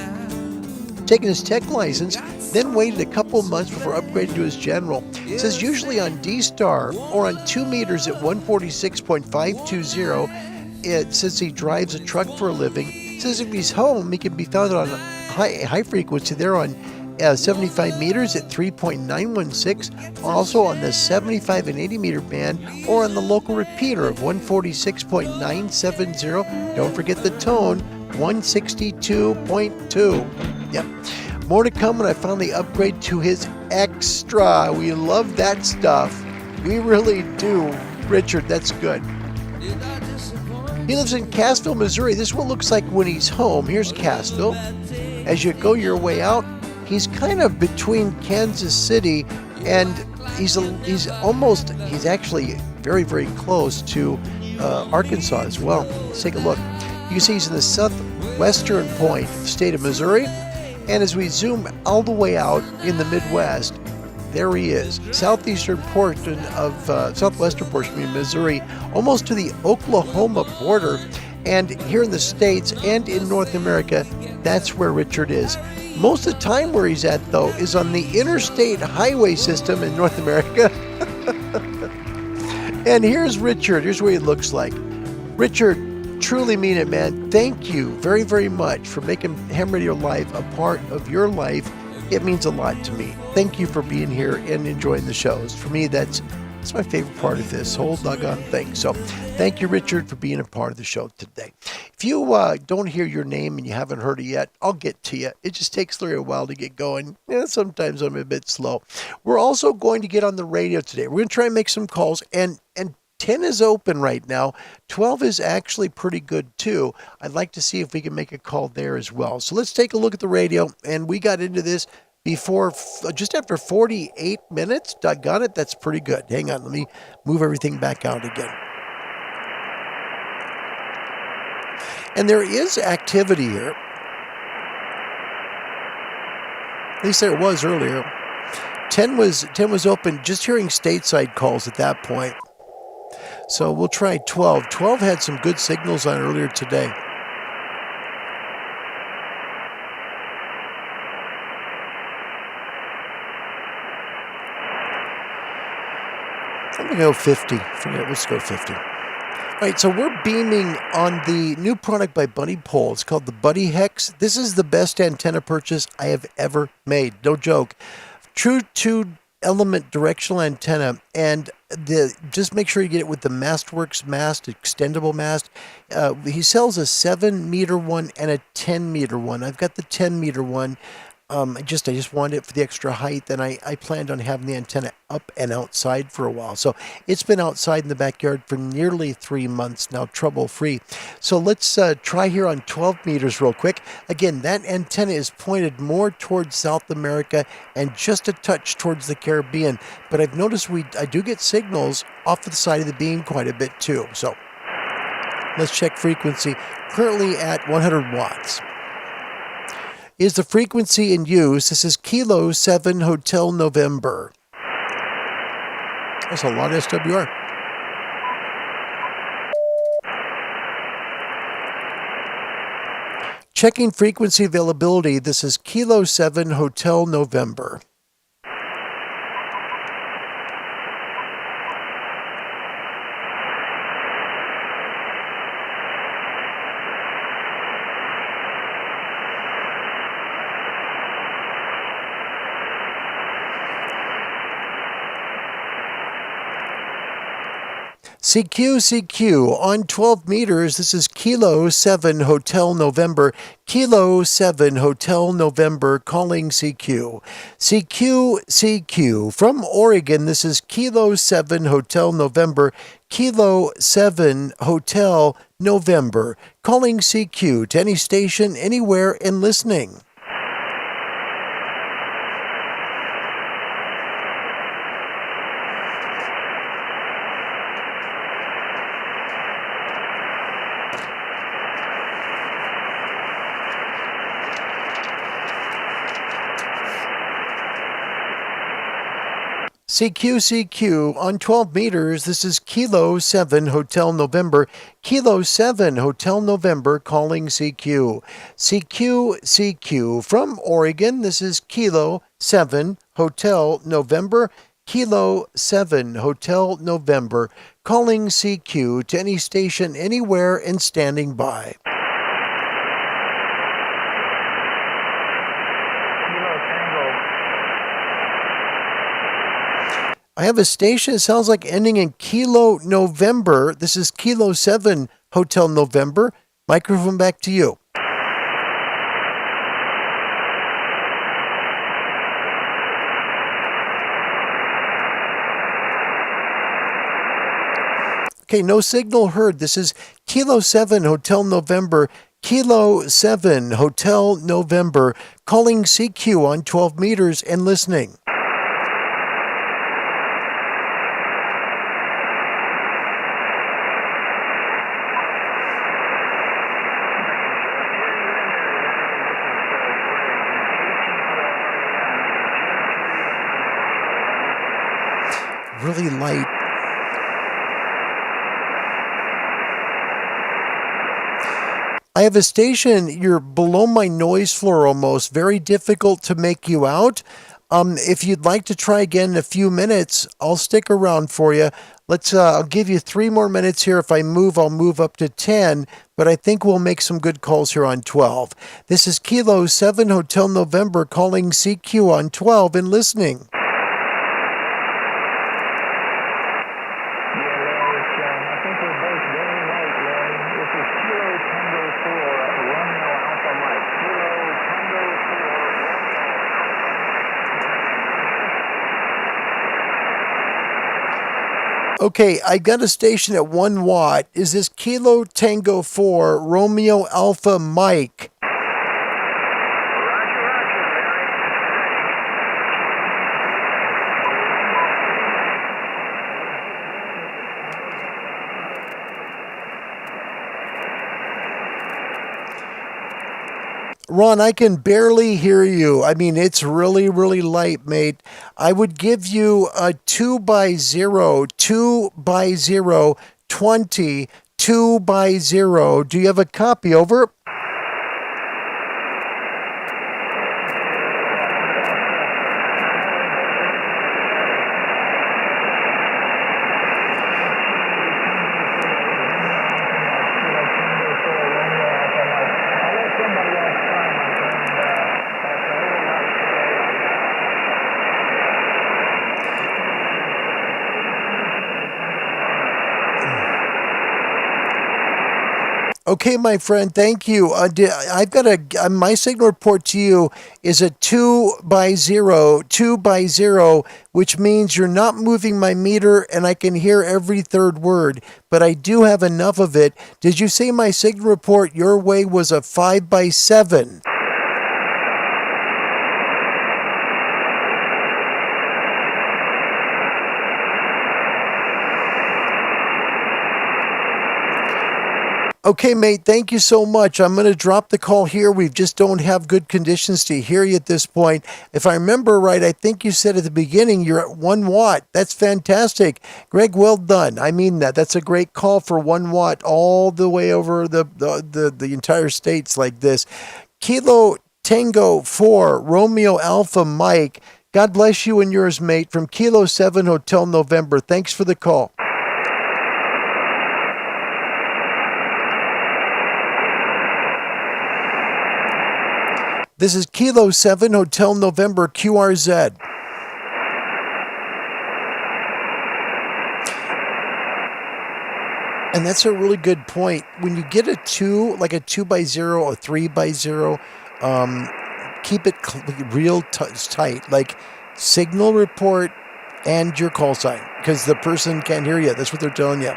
taking his tech license, then waited a couple months before upgrading to his general. It says usually on D-Star or on 2 meters at 146.520. It says he drives a truck for a living. It says if he's home, he can be found on high frequency there on 75 meters at 3.916, also on the 75 and 80 meter band, or on the local repeater of 146.970. Don't forget the tone, 162.2. Yep. More to come when I finally upgrade to his Extra. We love that stuff. We really do. Richard, that's good. He lives in Cassville, Missouri. This is what it looks like when he's home. Here's Cassville. As you go your way out, he's kind of between Kansas City and he's actually very, very close to Arkansas as well. Let's take a look. You can see he's in the southwestern point of the state of Missouri. And as we zoom all the way out in the Midwest, there he is, southwestern portion of Missouri, almost to the Oklahoma border. And here in the States and in North America, that's where Richard is. Most of the time where he's at, though, is on the interstate highway system in North America. And here's Richard. Here's what he looks like. Richard, truly mean it, man. Thank you very, very much for making Ham Radio Live a part of your life. It means a lot to me. Thank you for being here and enjoying the shows. For me, that's my favorite part of this whole doggone thing. So thank you, Richard, for being a part of the show today. If you don't hear your name and you haven't heard it yet, I'll get to you. It just takes a little while to get going. Yeah, sometimes I'm a bit slow. We're also going to get on the radio today. We're going to try and make some calls, and 10 is open right now. 12 is actually pretty good too. I'd like to see if we can make a call there as well. So let's take a look at the radio. And we got into this before, just after 48 minutes. Doggone it, that's pretty good. Hang on, let me move everything back out again. And there is activity here. At least there was earlier. 10 was open, just hearing stateside calls at that point. So we'll try 12. 12 had some good signals on earlier today. I'm going to go 50. Forget it. Let's go 50. All right, so we're beaming on the new product by Buddy Pole. It's called the Buddy Hex. This is the best antenna purchase I have ever made. No joke. True 2-element directional antenna, and just make sure you get it with the Mastworks mast, extendable mast. He sells a 7-meter one and a 10-meter one. I've got the 10-meter one. I just wanted it for the extra height, and I planned on having the antenna up and outside for a while. So it's been outside in the backyard for nearly 3 months now, trouble-free. So let's try here on 12 meters real quick. Again, that antenna is pointed more towards South America and just a touch towards the Caribbean. But I've noticed I do get signals off the side of the beam quite a bit too. So let's check frequency. Currently at 100 watts. Is the frequency in use. This is Kilo 7 Hotel November. That's a lot of SWR. Checking frequency availability. This is Kilo 7 Hotel November. CQ on 12 meters. This is Kilo 7 Hotel November. Kilo 7 Hotel November calling CQ. CQ from Oregon. This is Kilo 7 Hotel November. Kilo 7 Hotel November calling CQ to any station, anywhere, and listening. CQ on 12 meters. This is Kilo 7 Hotel November. Kilo 7 Hotel November calling CQ. CQ from Oregon. This is Kilo 7 Hotel November. Kilo 7 Hotel November calling CQ to any station, anywhere, and standing by. I have a station, it sounds like ending in Kilo November. This is Kilo 7 Hotel November. Microphone back to you. Okay, no signal heard. This is Kilo 7 Hotel November. Kilo 7 Hotel November calling CQ on 12 meters and listening. Really light. I have a station, you're below my noise floor almost, very difficult to make you out. If you'd like to try again in a few minutes, I'll stick around for you. I'll give you 3 more minutes here. If I move, I'll move up to 10, but I think we'll make some good calls here on 12. This is Kilo 7 Hotel November calling CQ on 12 and listening. Okay, I got a station at 1 watt. Is this Kilo Tango 4 Romeo Alpha Mike? Ron, I can barely hear you. I mean, it's really, really light, mate. I would give you a 2x0, 2x0, 20, 2x0. Do you have a copy? Over. Okay, my friend, thank you. I've got my signal report to you is a 2x0, 2x0, which means you're not moving my meter and I can hear every third word, but I do have enough of it. Did you say my signal report your way was a 5x7? Okay, mate, thank you so much. I'm going to drop the call here. We just don't have good conditions to hear you at this point. If I remember right, I think you said at the beginning you're at 1 watt. That's fantastic. Greg, well done. I mean that. That's a great call for 1 watt all the way over the entire states like this. Kilo Tango 4 Romeo Alpha Mike. God bless you and yours, mate, from Kilo 7 Hotel November. Thanks for the call. This is Kilo 7 Hotel November QRZ. And that's a really good point. When you get a 2, like a 2x0 or 3x0, keep it real tight, like signal report and your call sign, because the person can't hear you. That's what they're telling you.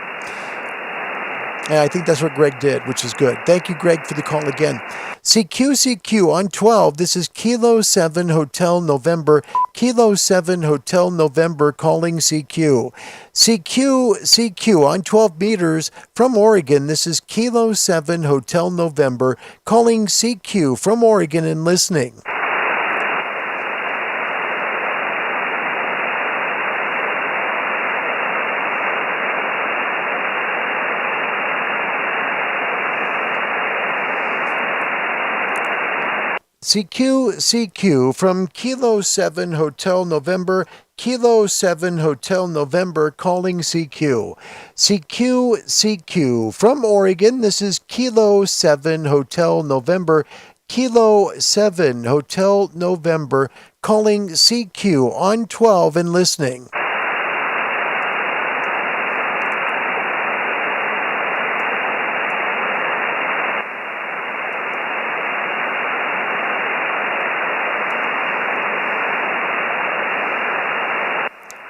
And I think that's what Greg did, which is good. Thank you, Greg, for the call again. CQ on 12. This is Kilo 7 Hotel November. Kilo 7 Hotel November calling CQ. CQ on 12 meters from Oregon. This is Kilo 7 Hotel November calling CQ from Oregon and listening. CQ from Kilo 7 Hotel November. Kilo 7 Hotel November calling CQ. CQ from Oregon. This is Kilo 7 Hotel November. Kilo 7 Hotel November calling CQ on 12 and listening.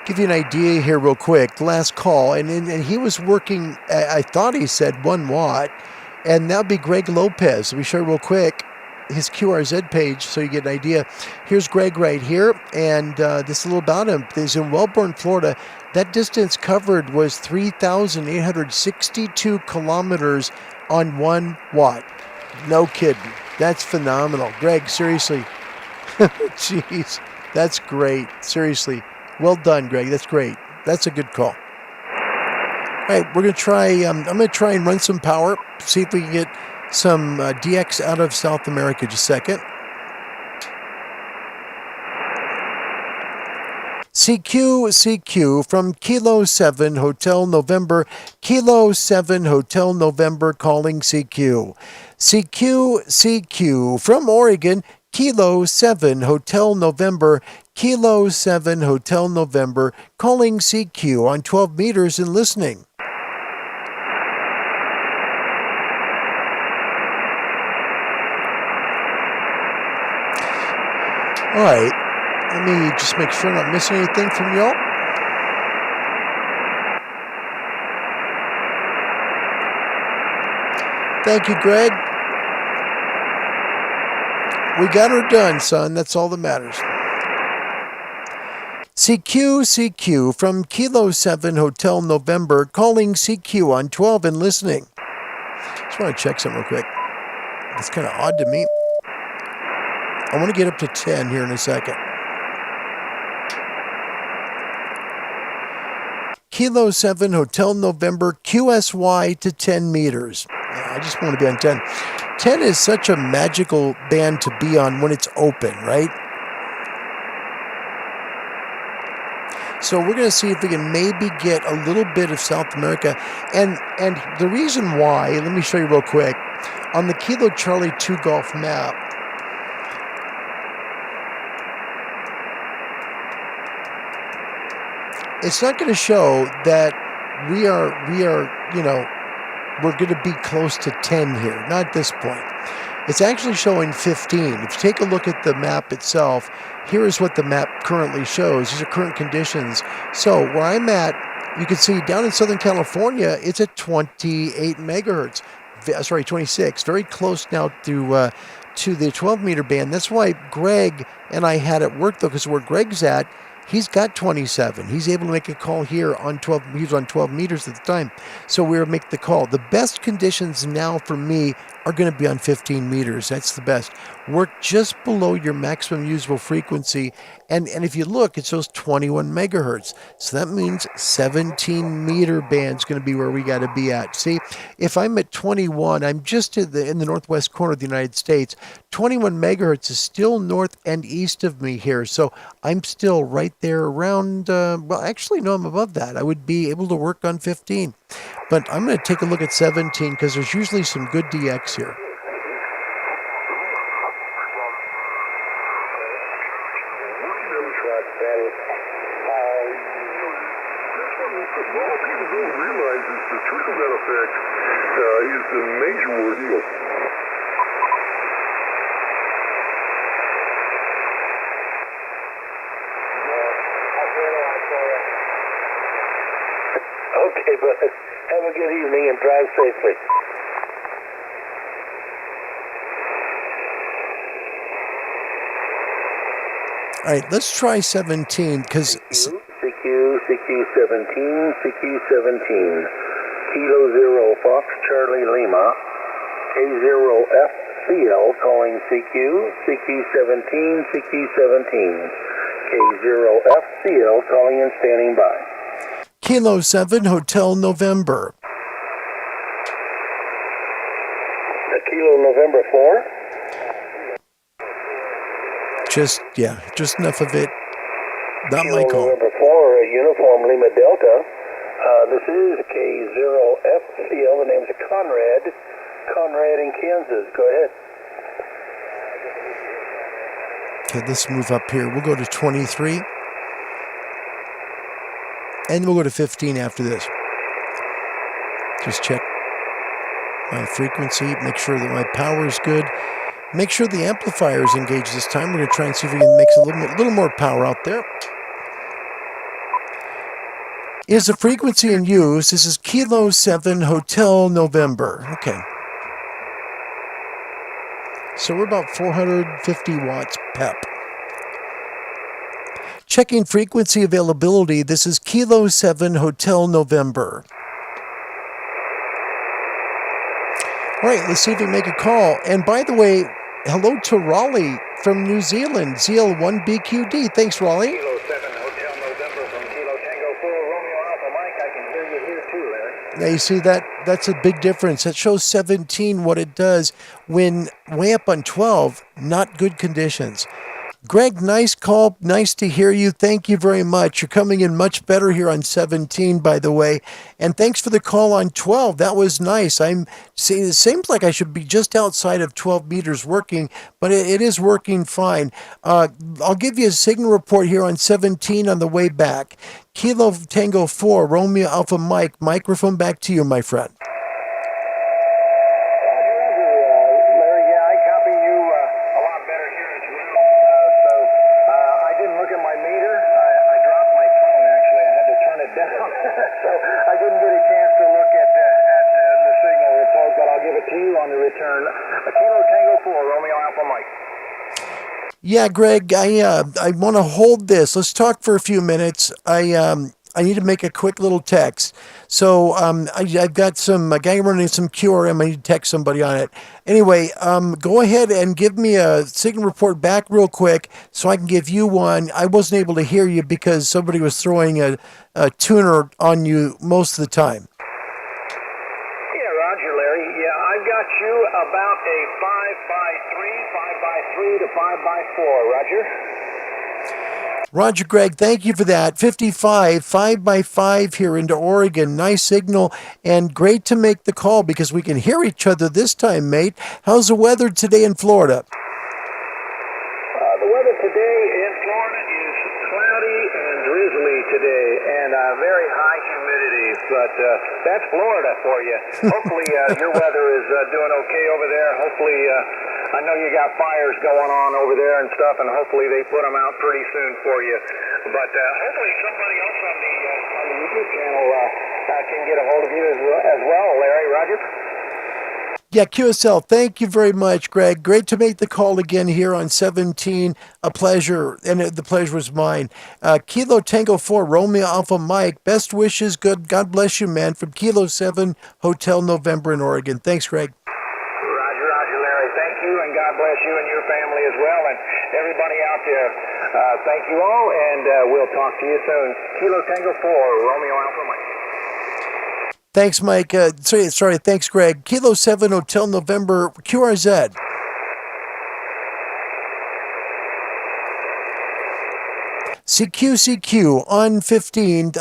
Give you an idea here real quick. Last call, and he was working, I thought he said 1 watt, and that would be Greg Lopez. Let me show you real quick his QRZ page so you get an idea. Here's Greg right here, and this is a little about him. He's in Wellborn, Florida. That distance covered was 3,862 kilometers on 1 watt. No kidding. That's phenomenal. Greg, seriously. Jeez, that's great. Seriously. Well done, Greg. That's great. That's a good call. All right, we're going to try, I'm going to try and run some power, see if we can get some DX out of South America. Just a second. CQ from Kilo 7 Hotel November. Kilo 7 Hotel November calling CQ. CQ from Oregon. Kilo 7 Hotel November. Kilo 7 Hotel November calling CQ on 12 meters and listening. All right, let me just make sure I'm not missing anything from y'all. Thank you, Greg. We got her done, son. That's all that matters. CQ from Kilo 7 Hotel November calling CQ on 12 and listening. Just want to check something real quick. It's kind of odd to me. I want to get up to 10 here in a second. Kilo 7 Hotel November QSY to 10 meters. I just want to be on 10. 10 is such a magical band to be on when it's open, right? So we're going to see if we can maybe get a little bit of South America. And the reason why, let me show you real quick. On the Kilo Charlie 2 Golf map, it's not going to show that we are, we're going to be close to 10 here. Not at this point. It's actually showing 15. If you take a look at the map itself, here is what the map currently shows. These are current conditions. So where I'm at, you can see down in Southern California, it's at 28 megahertz. Sorry, 26. Very close now to the 12 meter band. That's why Greg and I had it work, though, because where Greg's at, he's got 27. He's able to make a call here on 12. He was on 12 meters at the time. So we were making the call. The best conditions now for me are going to be on 15 meters. That's the best. Work just below your maximum usable frequency. And if you look, it shows 21 megahertz. So that means 17 meter band's going to be where we got to be at. See, if I'm at 21, I'm just in the northwest corner of the United States. 21 megahertz is still north and east of me here. So I'm still right there around, well, actually, no, I'm above that. I would be able to work on 15. But I'm going to take a look at 17 because there's usually some good DX here. lot of people don't realize is the trickle-down effect is a major ordeal. Okay, but have a good evening and drive safely. All right, let's try 17 because CQ17, CQ17, Kilo Zero Fox Charlie Lima, K0FCL calling CQ, CQ17, CQ17, K0FCL calling and standing by. Kilo 7 Hotel November. Kilo November 4. Just enough of it. Not Kilo my call. November 4, Uniform Lima Delta. This is K0FCL. The name's Conrad. Conrad in Kansas. Go ahead. Okay, let's move up here. We'll go to 23. And we'll go to 15 after this. Just check my frequency, make sure that my power is good. Make sure the amplifier is engaged this time. We're going to try and see if we can make a little more power out there. Is the frequency in use? This is Kilo 7 Hotel November. Okay. So we're about 450 watts PEP. Checking frequency availability. This is Kilo 7 Hotel November. All right, let's see if we make a call. And by the way, hello to Raleigh from New Zealand, ZL1BQD. Thanks, Raleigh. Kilo 7 Hotel November from Kilo Tango 4 Romeo Alpha Mike. I can hear you here too, Larry. Now you see that's a big difference. That shows 17 what it does when way up on 12, not good conditions. Greg, nice call. Nice to hear you. Thank you very much. You're coming in much better here on 17, by the way. And thanks for the call on 12. That was nice. It seems like I should be just outside of 12 meters working, but it is working fine. I'll give you a signal report here on 17 on the way back. Kilo Tango 4, Romeo Alpha Mike. Microphone back to you, my friend. Yeah, Greg, I want to hold this. Let's talk for a few minutes. I need to make a quick little text. So I've got a guy running some QRM. I need to text somebody on it. Anyway, go ahead and give me a signal report back real quick so I can give you one. I wasn't able to hear you because somebody was throwing a tuner on you most of the time. Yeah, Roger, Larry. Yeah, I've got you about a 5x3 to 5x4, Roger. Roger, Greg, thank you for that. 55, 5x5 here into Oregon. Nice signal and great to make the call because we can hear each other this time, mate. How's the weather today in Florida? The weather today in Florida is cloudy and drizzly today and very high humidity, but that's Florida for you. Hopefully your weather is doing okay over there. Hopefully, I know you got fires going on over there and stuff, and hopefully they put them out pretty soon for you. But hopefully somebody else on the YouTube channel can get a hold of you as well, Larry. Roger? Yeah, QSL, thank you very much, Greg. Great to make the call again here on 17. A pleasure, and the pleasure was mine. Kilo Tango 4, Romeo Alpha Mike, best wishes. Good. God bless you, man, from Kilo 7, Hotel November in Oregon. Thanks, Greg. Roger, Larry. Thank you, and God bless you and your family as well, and everybody out there. Thank you all, and we'll talk to you soon. Kilo Tango 4, Romeo Alpha Mike. Thanks, Mike. Sorry. Thanks, Greg. Kilo 7, Hotel November, QRZ. CQ on 17.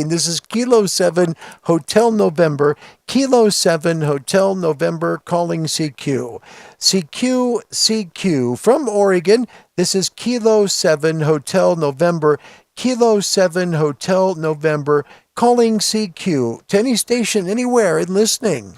This is Kilo 7 Hotel November. Kilo 7 Hotel November calling CQ. CQ from Oregon. This is Kilo 7 Hotel November. Kilo 7 Hotel November. calling CQ to any station anywhere and listening.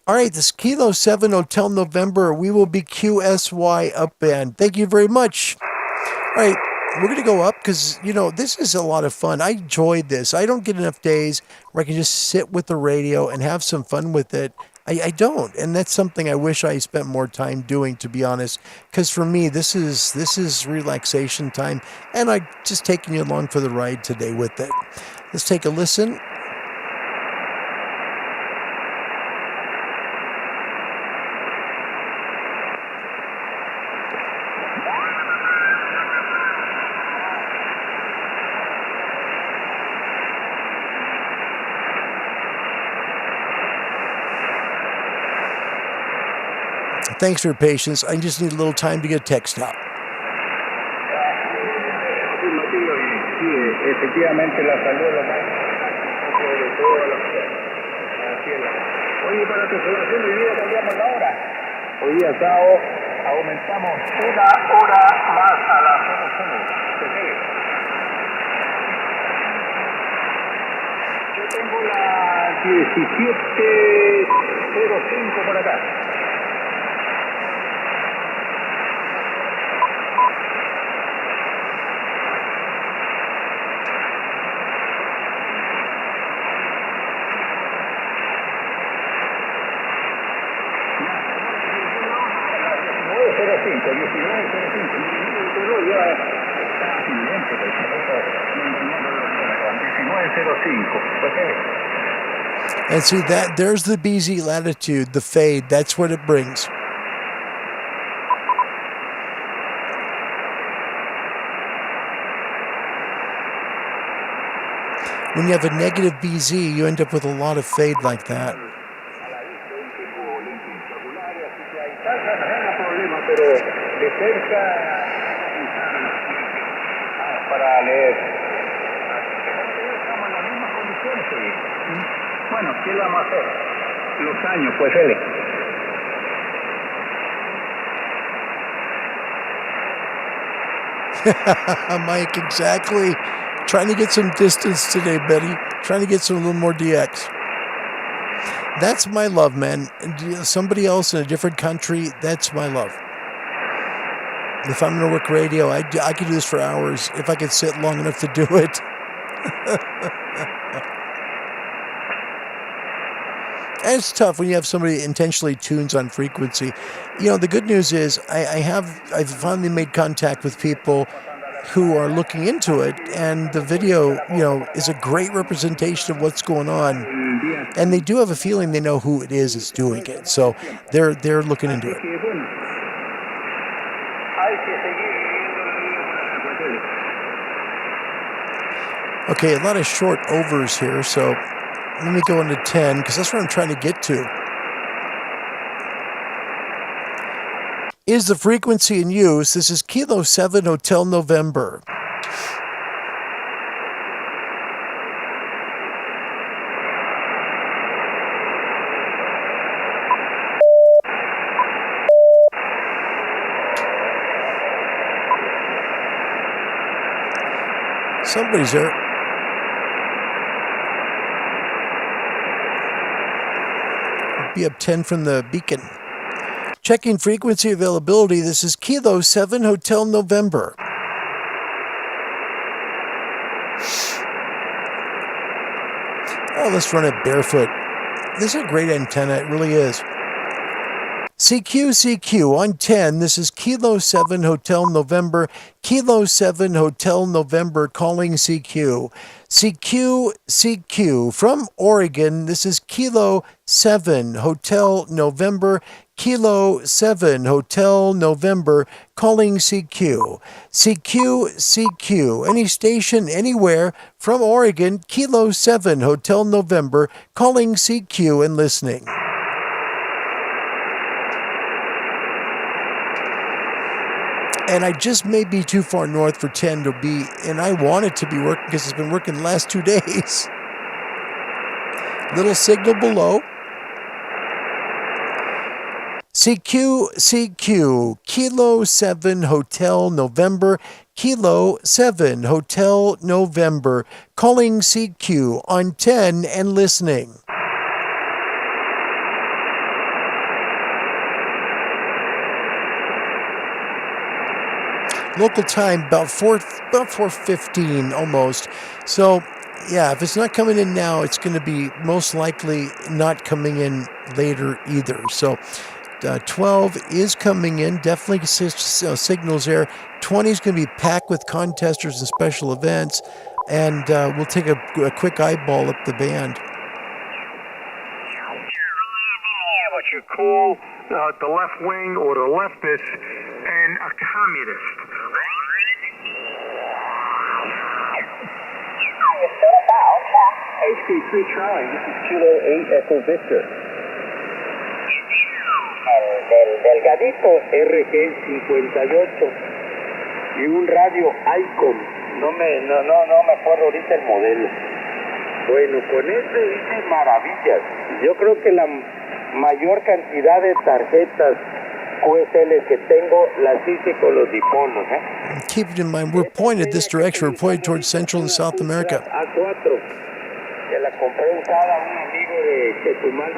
All right, this is Kilo 7 Hotel November. We will be QSY up band. Thank you very much. All right, we're going to go up because, this is a lot of fun. I enjoyed this. I don't get enough days where I can just sit with the radio and have some fun with it. I don't, and that's something I wish I spent more time doing, to be honest, because for me, this is relaxation time, and I'm just taking you along for the ride today with it. Let's take a listen. Thanks for your patience. I just need a little time to get a text out. Efectivamente, la salud es lo más de todas las cosas. Así es. Oye, para tu población, hoy día cambiamos la hora. Hoy día sábado aumentamos una hora más a las 00. Yo tengo la 17:05 por acá. And see that there's the BZ latitude, the fade. That's what it brings. When you have a negative BZ, you end up with a lot of fade like that. Para leer. Estamos en las mismas condiciones, oye. Bueno, ¿qué le vamos a hacer? Los años, pues, Mike, exactly. Trying to get some distance today, Betty. Trying to get some a little more DX. That's my love, man. Somebody else in a different country, that's my love. If I'm going to work radio, I could do this for hours if I could sit long enough to do it. And it's tough when you have somebody that intentionally tunes on frequency. The good news is I've finally made contact with people who are looking into it, and the video, is a great representation of what's going on. And they do have a feeling they know who it is that's doing it. So they're looking into it. Okay, a lot of short overs here, so let me go into 10, because that's what I'm trying to get to. Is the frequency in use? This is Kilo 7 Hotel November. Somebody's there. Be up 10 from the beacon. Checking frequency availability. This is Kilo 7 Hotel November. Oh, let's run it barefoot. This is a great antenna. It really is. CQ on 10. This is Kilo 7 Hotel November. Kilo 7 Hotel November calling CQ. CQ from Oregon. This is Kilo 7 Hotel November. Kilo 7 Hotel November calling CQ. CQ. Any station anywhere from Oregon. Kilo 7 Hotel November calling CQ and listening. And I just may be too far north for 10 to be, and I want it to be working because it's been working the last 2 days. Little signal below. CQ, Kilo 7 Hotel November, Kilo 7 Hotel November, calling CQ on 10 and listening. Local time about 4:15 almost. So, yeah, if it's not coming in now, it's going to be most likely not coming in later either. So, 12 is coming in, definitely signals there. 20 is going to be packed with contesters and special events, and we'll take a quick eyeball up the band. What you call the left wing or the leftist and a communist. HK3 Charlie, this is Kilo 8 Echo Victor. Del Delgadito RG58 y un radio Icon. No me acuerdo ahorita el modelo. Bueno, con este dice maravillas. Yo creo que la mayor cantidad de tarjetas QSL que tengo las hice con los dipolos. Keep it in mind, we're pointed this direction. We're pointed towards Central and South America. A4, que la compré usada a un amigo de Chetumal.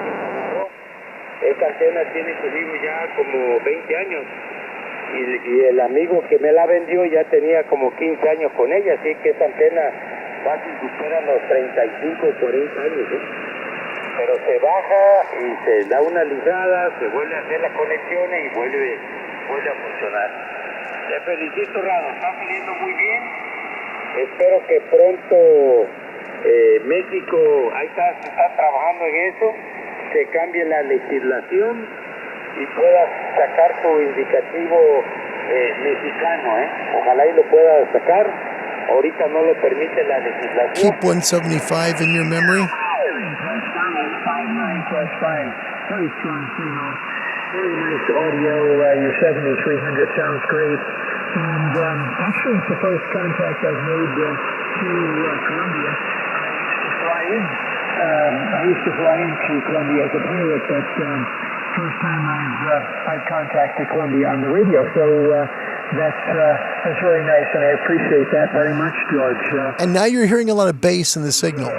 Esta antena tiene conmigo ya como 20 años. Y el amigo que me la vendió ya tenía como 15 años con ella. Así que esta antena fácil supera los 35 o 40 años. Pero se baja y se da una ligada, se vuelve a hacer las conexiones y vuelve a funcionar. Te felicito, Rado, está saliendo muy bien. Espero que pronto México, ahí está trabajando en eso, se cambie la legislación y pueda sacar tu indicativo mexicano, Ojalá y lo pueda sacar. Ahorita no lo permite la legislación. Keep 175 in your memory. Very strong signal. Very nice audio. Your 7300 sounds great. And actually, it's the first contact I've made to Colombia. I used to fly into Colombia as a pilot, but first time I've contacted Colombia on the radio. So that's very nice, and I appreciate that very much, George. And now you're hearing a lot of bass in the signal.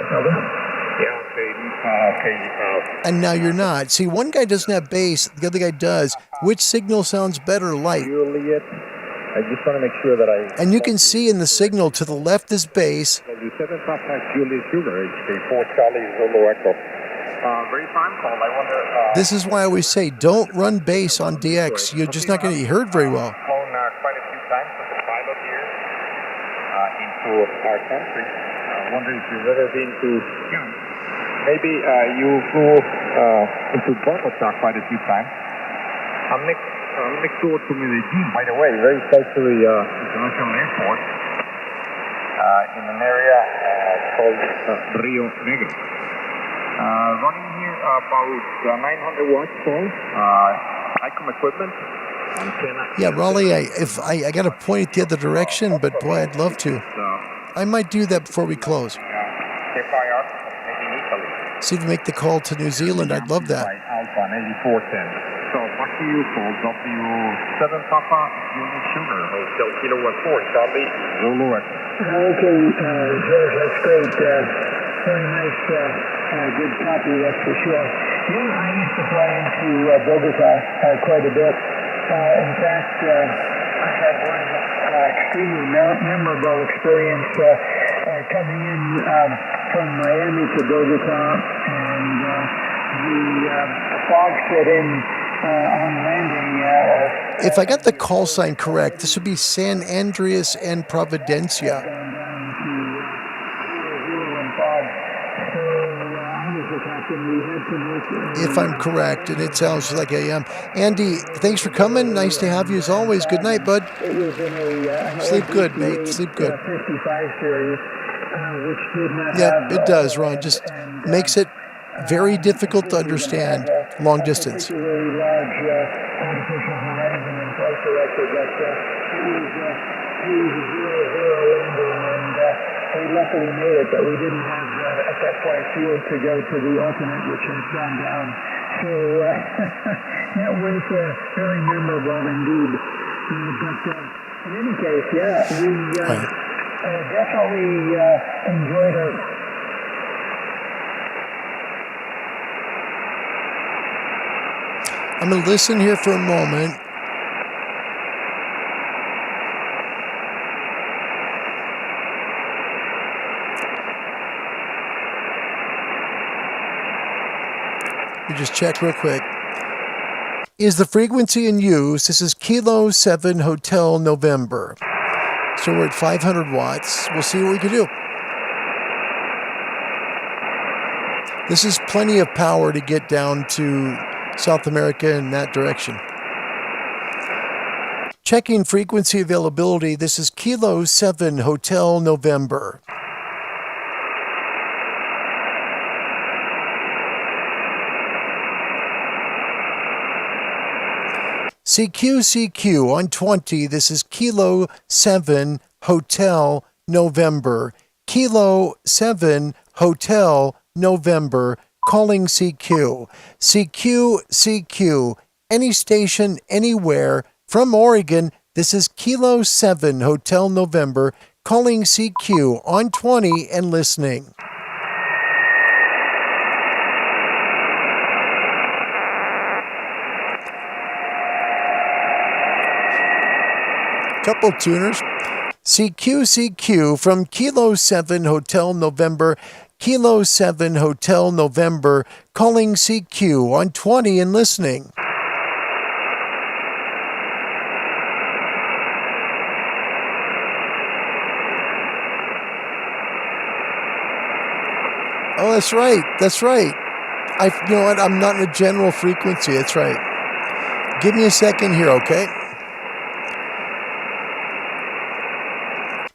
And now you're not. See, one guy doesn't have bass, the other guy does. Which signal sounds better light? Juliet, I just want to make sure that And you can see in the signal to the left is bass. 7 Papa Juliet Sugar, HK4 Charlie Zulu Echo. Very fine call. I wonder. This is why I always say don't run bass on DX. You're just not going to be heard very well. Flown quite a few times as a pilot here into our country. I wonder if you've ever been to. Maybe you flew into Bogota quite a few times. I'm next door to Medellin, by the way, very close to the international airport, in an area called Rio Negro. Running here about 900 watts full, ICOM equipment. Yeah, Raleigh, I got to point it the other direction, but boy, I'd love to. I might do that before we close. See if we make the call to New Zealand. I'd love that. Alpha 8410. So back to you for W7 Papa Juliet Sugar, Hotel Kilo 14, Charlie Zulu Echo. Okay, George, that's great. Very nice, good copy, that's for sure. Yeah, I used to fly into Bogota quite a bit. In fact, I had one extremely memorable experience coming in from Miami to Bogota, and the fog set in on landing. If I got the call sign correct, this would be San Andreas and Providencia. If I'm correct, and it sounds like I am. Andy, thanks for coming. Nice to have you as always. Good night, bud. Sleep good, mate. Sleep good. 55 series, which did not yeah, it does, Ron. Just makes it very difficult to understand long distance. Very large artificial horizon and flight director, but it was a 0-0 landing, and we luckily made it, but we didn't have at that point fuel to go to the alternate, which had gone down So that was very memorable indeed. But in any case, yeah, we definitely enjoyed it. I'm going to listen here for a moment. Let me just check real quick. Is the frequency in use? This is Kilo 7 Hotel November. So we're at 500 watts. We'll see what we can do. This is plenty of power to get down to South America in that direction. Checking frequency availability. This is Kilo 7 Hotel November. CQ on 20. This is Kilo 7 Hotel November. Kilo 7 Hotel November. Calling CQ. CQ. Any station, anywhere from Oregon. This is Kilo 7 Hotel November. Calling CQ on 20 and listening. Couple tuners. CQ from Kilo 7 Hotel November. Kilo 7 Hotel November. Calling CQ on 20 and listening. Oh, that's right. That's right. You know what? I'm not in a general frequency. That's right. Give me a second here, okay?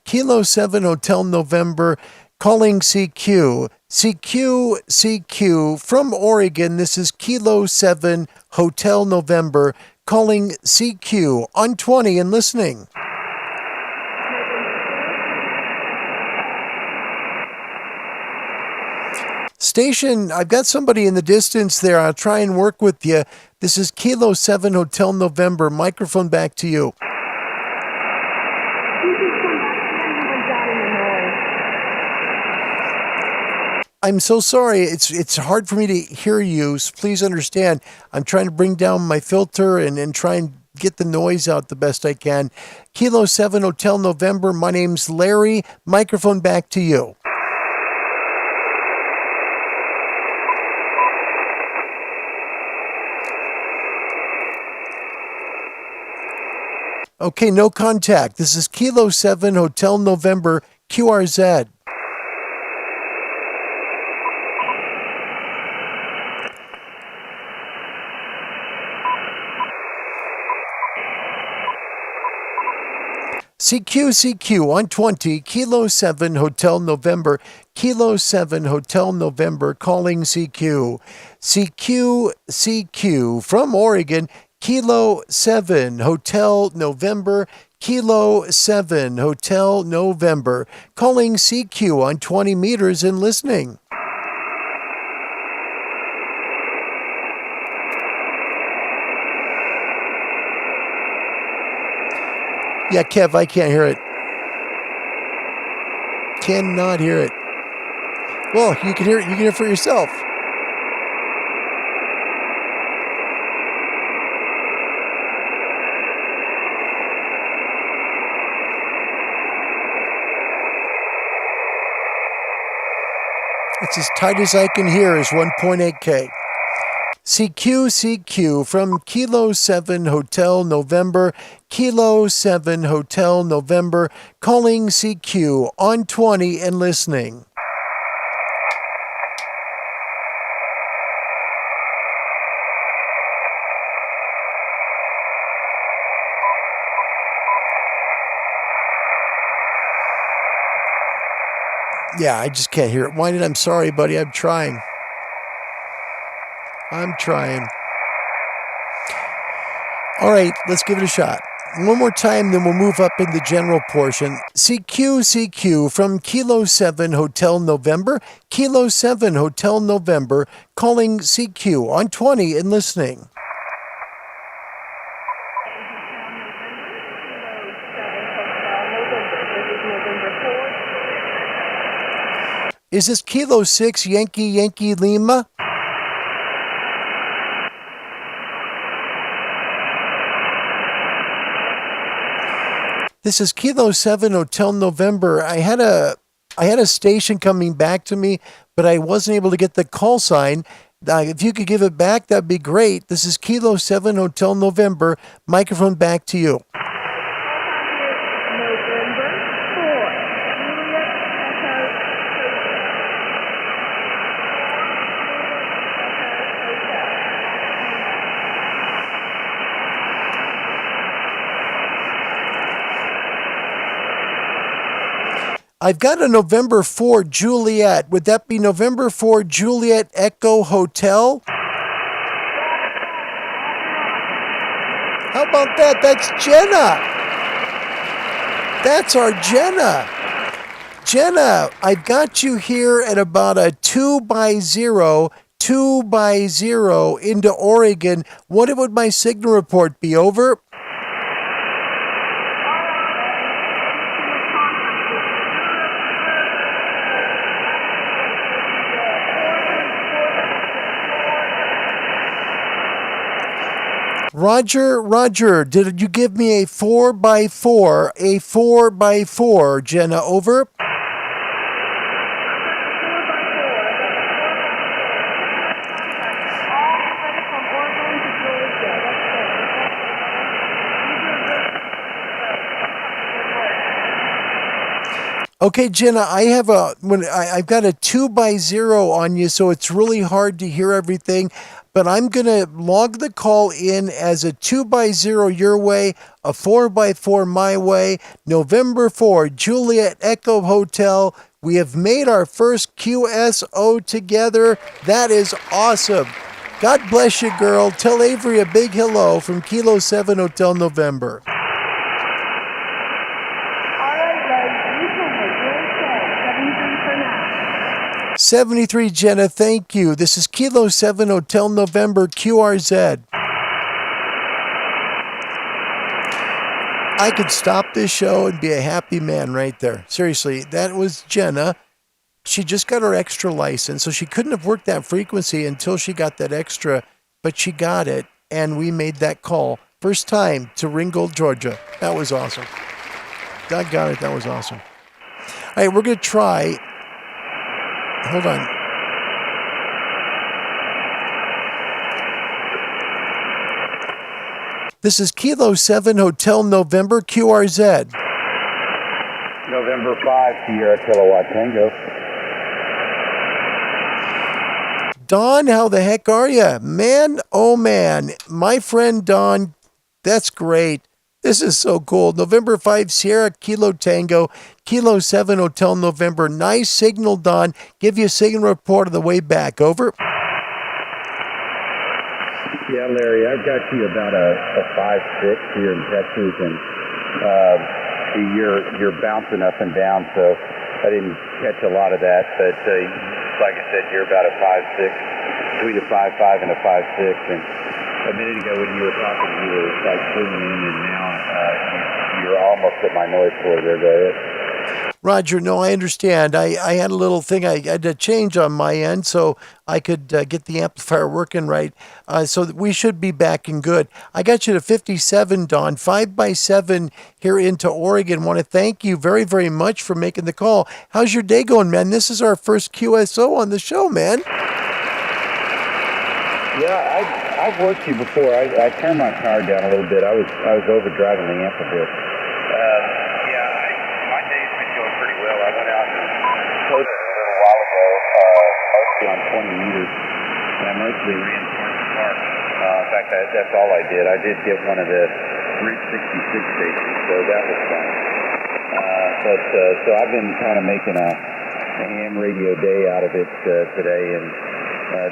Kilo 7 Hotel November, calling CQ. CQ from Oregon. This is Kilo 7 Hotel November, calling CQ on 20 and listening. Station, I've got somebody in the distance there. I'll try and work with you. This is Kilo 7 Hotel November. Microphone back to you. I'm so sorry. It's hard for me to hear you. So please understand. I'm trying to bring down my filter and try and get the noise out the best I can. Kilo 7 Hotel November. My name's Larry. Microphone back to you. Okay, no contact. This is Kilo 7 Hotel November, QRZ. CQ on 20, Kilo 7 Hotel November, Kilo 7 Hotel November, calling CQ. CQ from Oregon, Kilo 7 Hotel November, Kilo 7 Hotel November, calling CQ on 20 meters and listening. Yeah, Kev, I can't hear it. Cannot hear it. Well, you can hear it. You can hear it for yourself. It's as tight as I can hear is 1.8K. CQ from Kilo 7 Hotel November, Kilo 7 Hotel November, calling CQ on 20 and listening. Yeah, I just can't hear it. Winded, I'm sorry, buddy. I'm trying. All right, let's give it a shot. One more time, then we'll move up in the general portion. CQ from Kilo 7 Hotel November. Kilo 7 Hotel November, calling CQ on 20 and listening. Is this Kilo 6 Yankee Lima? This is Kilo 7 Hotel November. I had a station coming back to me, but I wasn't able to get the call sign. If you could give it back, that'd be great. This is Kilo 7 Hotel November. Microphone back to you. I've got a November 4 Juliet. Would that be November 4 Juliet Echo Hotel? How about that? That's Jenna. That's our Jenna. Jenna, I've got you here at about a 2x0 into Oregon. What would my signal report be? Over? Roger, did you give me a 4x4? A 4x4, Jenna, over? Okay, Jenna, I've got a 2x0 on you, so it's really hard to hear everything. But I'm going to log the call in as a 2x0 your way, a 4x4 my way, November 4, Juliet Echo Hotel. We have made our first QSO together. That is awesome. God bless you, girl. Tell Avery a big hello from Kilo 7 Hotel November. 73, Jenna, thank you. This is Kilo 7 Hotel November QRZ. I could stop this show and be a happy man right there. Seriously, that was Jenna. She just got her extra license, so she couldn't have worked that frequency until she got that extra, but she got it, and we made that call. First time to Ringgold, Georgia. That was awesome. Doggone it, that was awesome. All right, we're going to try... Hold on. This is Kilo 7 Hotel November QRZ. November 5 Sierra Kilowatt Tango. Don, how the heck are you? Man, oh man. My friend Don, that's great. This is so cool. November 5 Sierra Kilo Tango, Kilo 7 Hotel November. Nice signal, Don. Give you a signal report on the way back. Over. Yeah, Larry, I've got you about a 5.6 here in Texas, and you're bouncing up and down, so I didn't catch a lot of that. But like I said, you're about a 5.6, between a 5.5 and a 5.6, and a minute ago when you were talking, you were like zooming in, and now you're almost at my noise floor there. Go ahead. Roger, no, I understand. I had a little thing I had to change on my end so I could get the amplifier working right. So that we should be back in good. I got you to 57, Don, 5x7 here into Oregon. Want to thank you very, very much for making the call. How's your day going, man? This is our first QSO on the show, man. Yeah, I've worked you before. I turned my power down a little bit. I was overdriving the amp a bit. My day's been going pretty well. I went out and posted a little while ago, mostly on 20 meters, and I mostly ran park to park. In fact, that's all I did. I did get one of the Route 66 stations, so that was fun. So I've been kind of making a ham radio day out of it today, and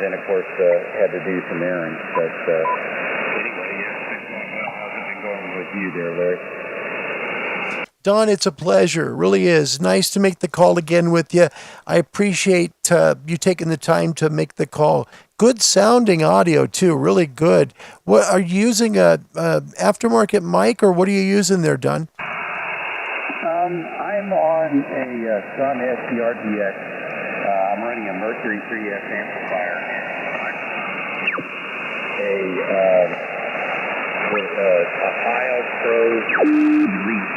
then, of course, had to do some errands. But anyway, it's been going well. How's it been going with to you there, Larry. Don, it's a pleasure. It really is. Nice to make the call again with you. I appreciate you taking the time to make the call. Good sounding audio, too. Really good. What are you using, a aftermarket mic, or what are you using there, Don? I'm on a Sun SPRTX. I'm running a Mercury 3S amplifier. A Heil Pro Elite.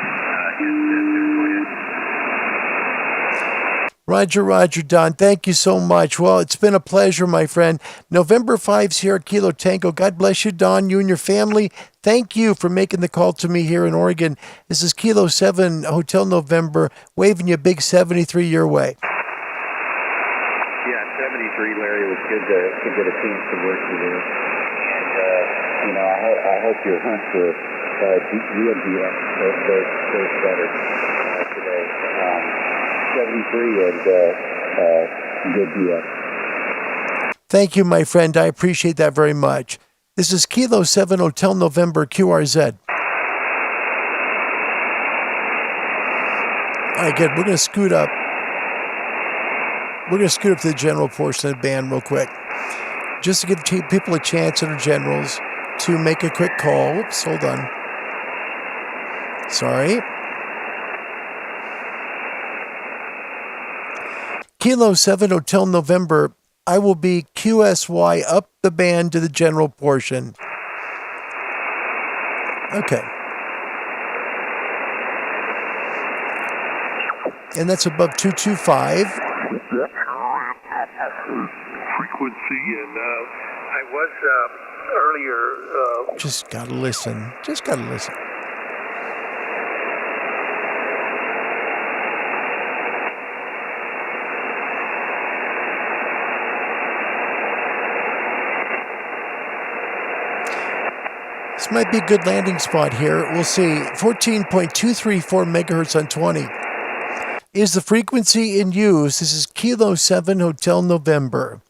Roger, Don. Thank you so much. Well, it's been a pleasure, my friend. November 5's here at Kilo Tango. God bless you, Don, you and your family. Thank you for making the call to me here in Oregon. This is Kilo 7 Hotel November, waving you a big 73 your way. Yeah, 73, Larry. It was good to get a chance to work with you. And, I hope your hunt for real DX goes better today. 73 and good DX. Thank you, my friend. I appreciate that very much. This is Kilo 7 Hotel November QRZ. All right, good. We're going to scoot up. We're going to scoot up to the general portion of the band real quick, just to give people a chance that are generals to make a quick call. Oops, hold on. Sorry. Kilo 7 Hotel November. I will be QSY up the band to the general portion. Okay. And that's above 225. Frequency, and I was earlier. Just gotta listen. Just gotta listen. This might be a good landing spot here. We'll see. 14.234 megahertz on 20 is the frequency in use. This is Kilo 7 Hotel November.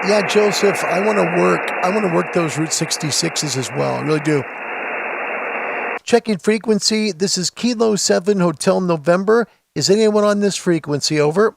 Yeah, Joseph, I want to work those Route 66s as well. I really do. Checking frequency. This is Kilo 7 Hotel November. Is anyone on this frequency? Over.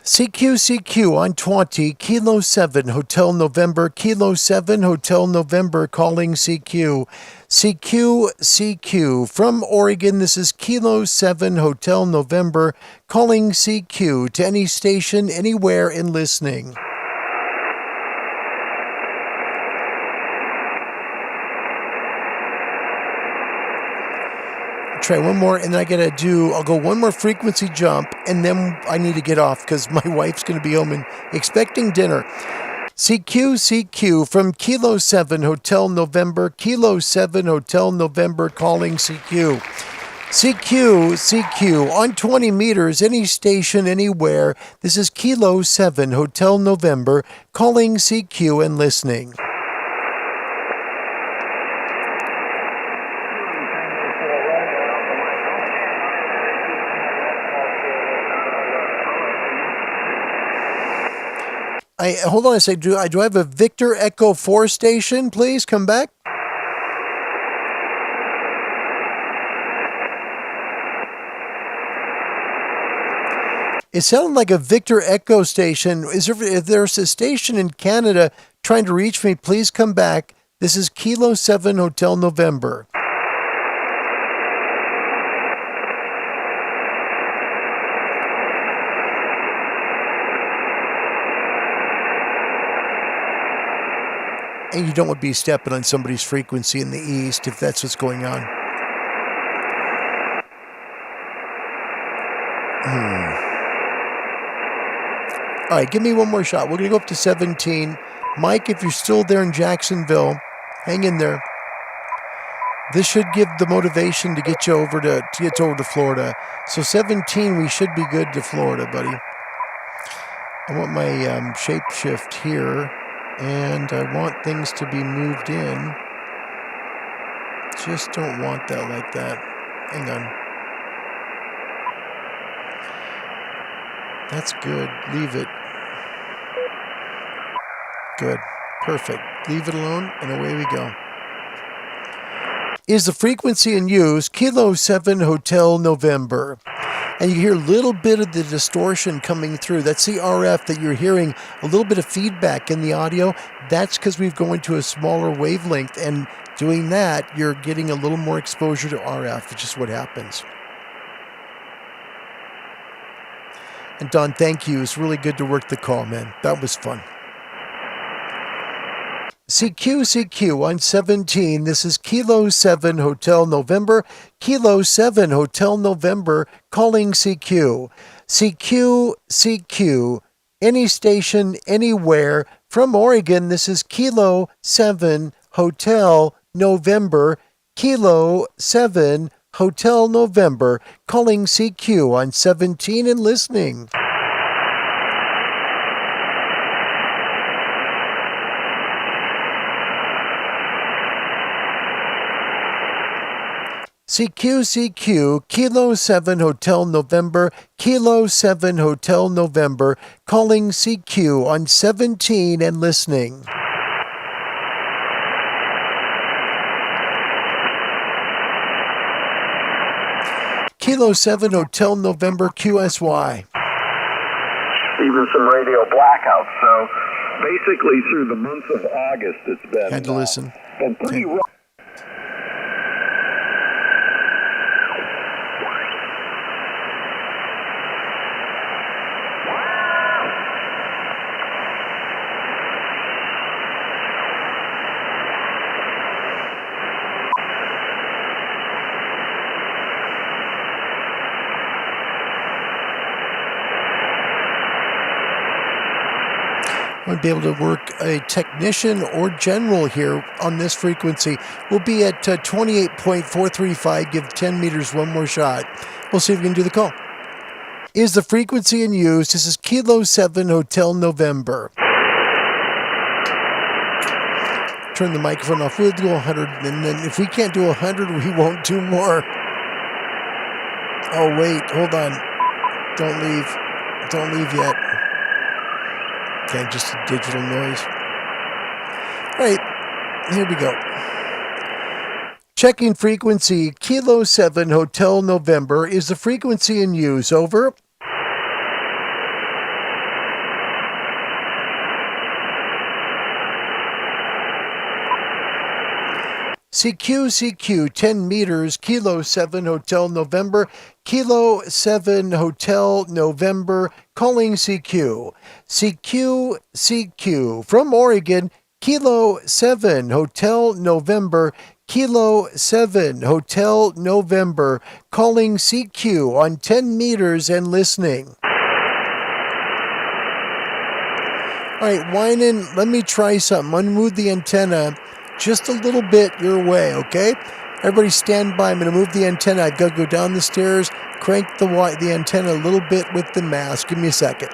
CQ on 20, Kilo 7 Hotel November, Kilo 7 Hotel November calling CQ. CQ from Oregon. This is Kilo 7 Hotel November calling CQ to any station, anywhere and listening. Try one more, and then I'll go one more frequency jump, and then I need to get off because my wife's going to be home and expecting dinner. CQ from Kilo 7 Hotel November, Kilo 7 Hotel November calling CQ. CQ on 20 meters, any station, anywhere. This is Kilo 7 Hotel November calling CQ and listening. Hold on a second. Do I have a Victor Echo 4 station? Please come back. It sounded like a Victor Echo station. If there's a station in Canada trying to reach me, please come back. This is Kilo 7 Hotel November. And you don't want to be stepping on somebody's frequency in the east if that's what's going on. All right, give me one more shot. We're going to go up to 17. Mike, if you're still there in Jacksonville, hang in there. This should give the motivation to get you over to Florida. So 17, we should be good to Florida, buddy. I want my shape shift here. And I want things to be moved in. just don't want that like that. Hang on. That's good. Leave it. Good. Perfect. Leave it alone, and away we go. Is the frequency in use Kilo 7 Hotel November? And you hear a little bit of the distortion coming through. That's the RF that you're hearing, a little bit of feedback in the audio. That's because we've gone to a smaller wavelength, and doing that, you're getting a little more exposure to RF, which is what happens. And Don, thank you. It's really good to work the call, man. That was fun. CQ on 17. This is Kilo 7 Hotel November. Kilo 7 Hotel November calling CQ. CQ. Any station, anywhere. From Oregon, this is Kilo 7 Hotel November. Kilo 7 Hotel November calling CQ on 17 and listening. CQ, Kilo 7 Hotel November, Kilo 7 Hotel November, calling CQ on 17 and listening. Kilo 7 Hotel November, QSY. Even some radio blackouts. So basically through the month of August, it's been, Had to listen. Been pretty rough. I want to be able to work a technician or general here on this frequency. We'll be at 28.435. Give 10 meters one more shot. We'll see if we can do the call. Is the frequency in use? This is Kilo 7 Hotel November. Turn the microphone off. We'll do 100, and then if we can't do 100, we won't do more. Oh, wait. Hold on. Don't leave. Don't leave yet. Okay, just a digital noise. All right, here we go. Checking frequency, Kilo 7 Hotel November. Is the frequency in use? Over. CQ, 10 meters, Kilo 7 Hotel November, Kilo 7 Hotel November, calling CQ. CQ, from Oregon, Kilo 7 Hotel November, Kilo 7 Hotel November, calling CQ on 10 meters and listening. All right, Winan, let me try something. Unmove the antenna just a little bit your way, okay? Everybody stand by. I'm going to move the antenna. I've got to go down the stairs, crank the antenna a little bit with the mask. Give me a second.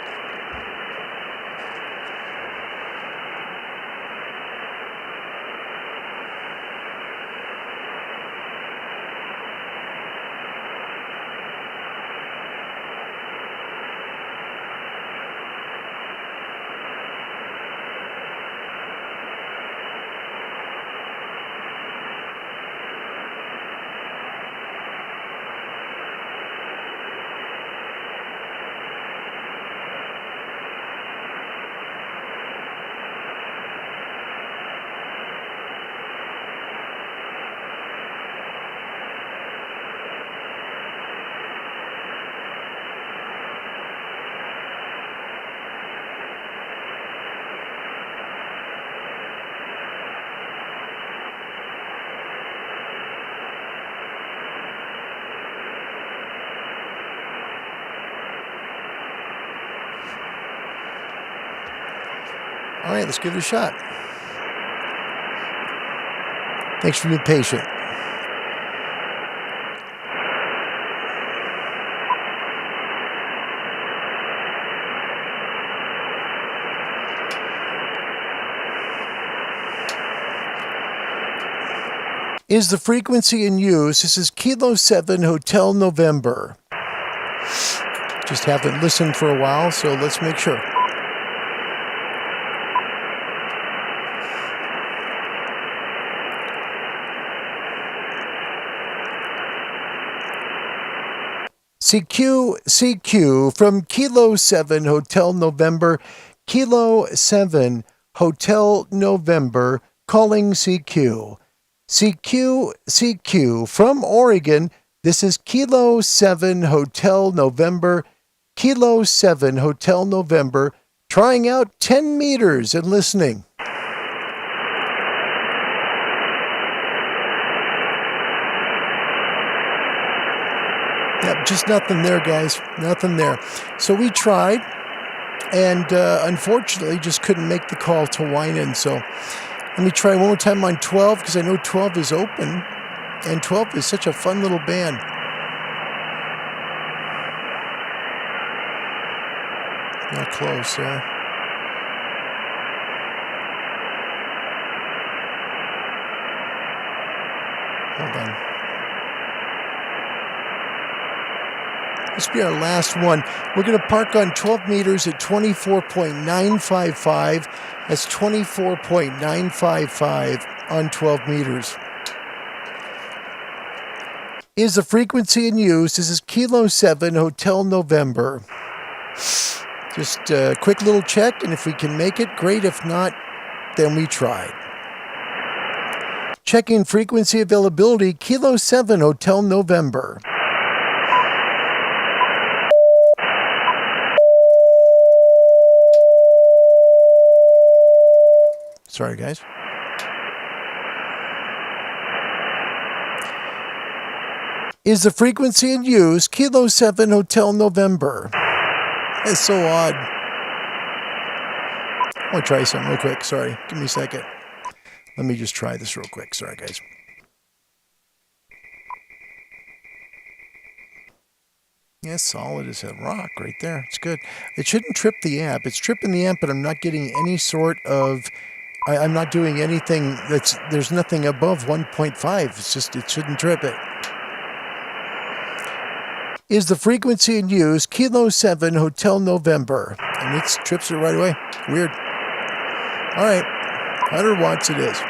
All right, let's give it a shot. Thanks for being patient. Is the frequency in use? This is Kilo 7 Hotel November. Just haven't listened for a while, so let's make sure. CQ from Kilo 7 Hotel November. Kilo 7 Hotel November calling CQ. CQ from Oregon. This is Kilo 7 Hotel November. Kilo 7 Hotel November. Trying out 10 meters and listening. Yep, just nothing there, guys. Nothing there. So we tried, and unfortunately just couldn't make the call to Winan. So let me try one more time on 12, because I know 12 is open, and 12 is such a fun little band. Not close there. Hold on. This will be our last one. We're going to park on 12 meters at 24.955. That's 24.955 on 12 meters. Is the frequency in use? This is Kilo 7 Hotel November. Just a quick little check, and if we can make it, great. If not, then we tried. Checking frequency availability, Kilo 7 Hotel November. Sorry, guys. Is the frequency in use? Kilo 7 Hotel November. That's so odd. I want to try something real quick. Sorry. Give me a second. Let me just try this real quick. Sorry, guys. Yeah, solid as a rock right there. It's good. It shouldn't trip the amp. It's tripping the amp, but I'm not getting any sort of... I'm not doing anything there's nothing above 1.5. It's just, it shouldn't trip it. Is the frequency in use? Kilo 7 Hotel November. And it trips it right away. Weird. All right. 100 watts it is.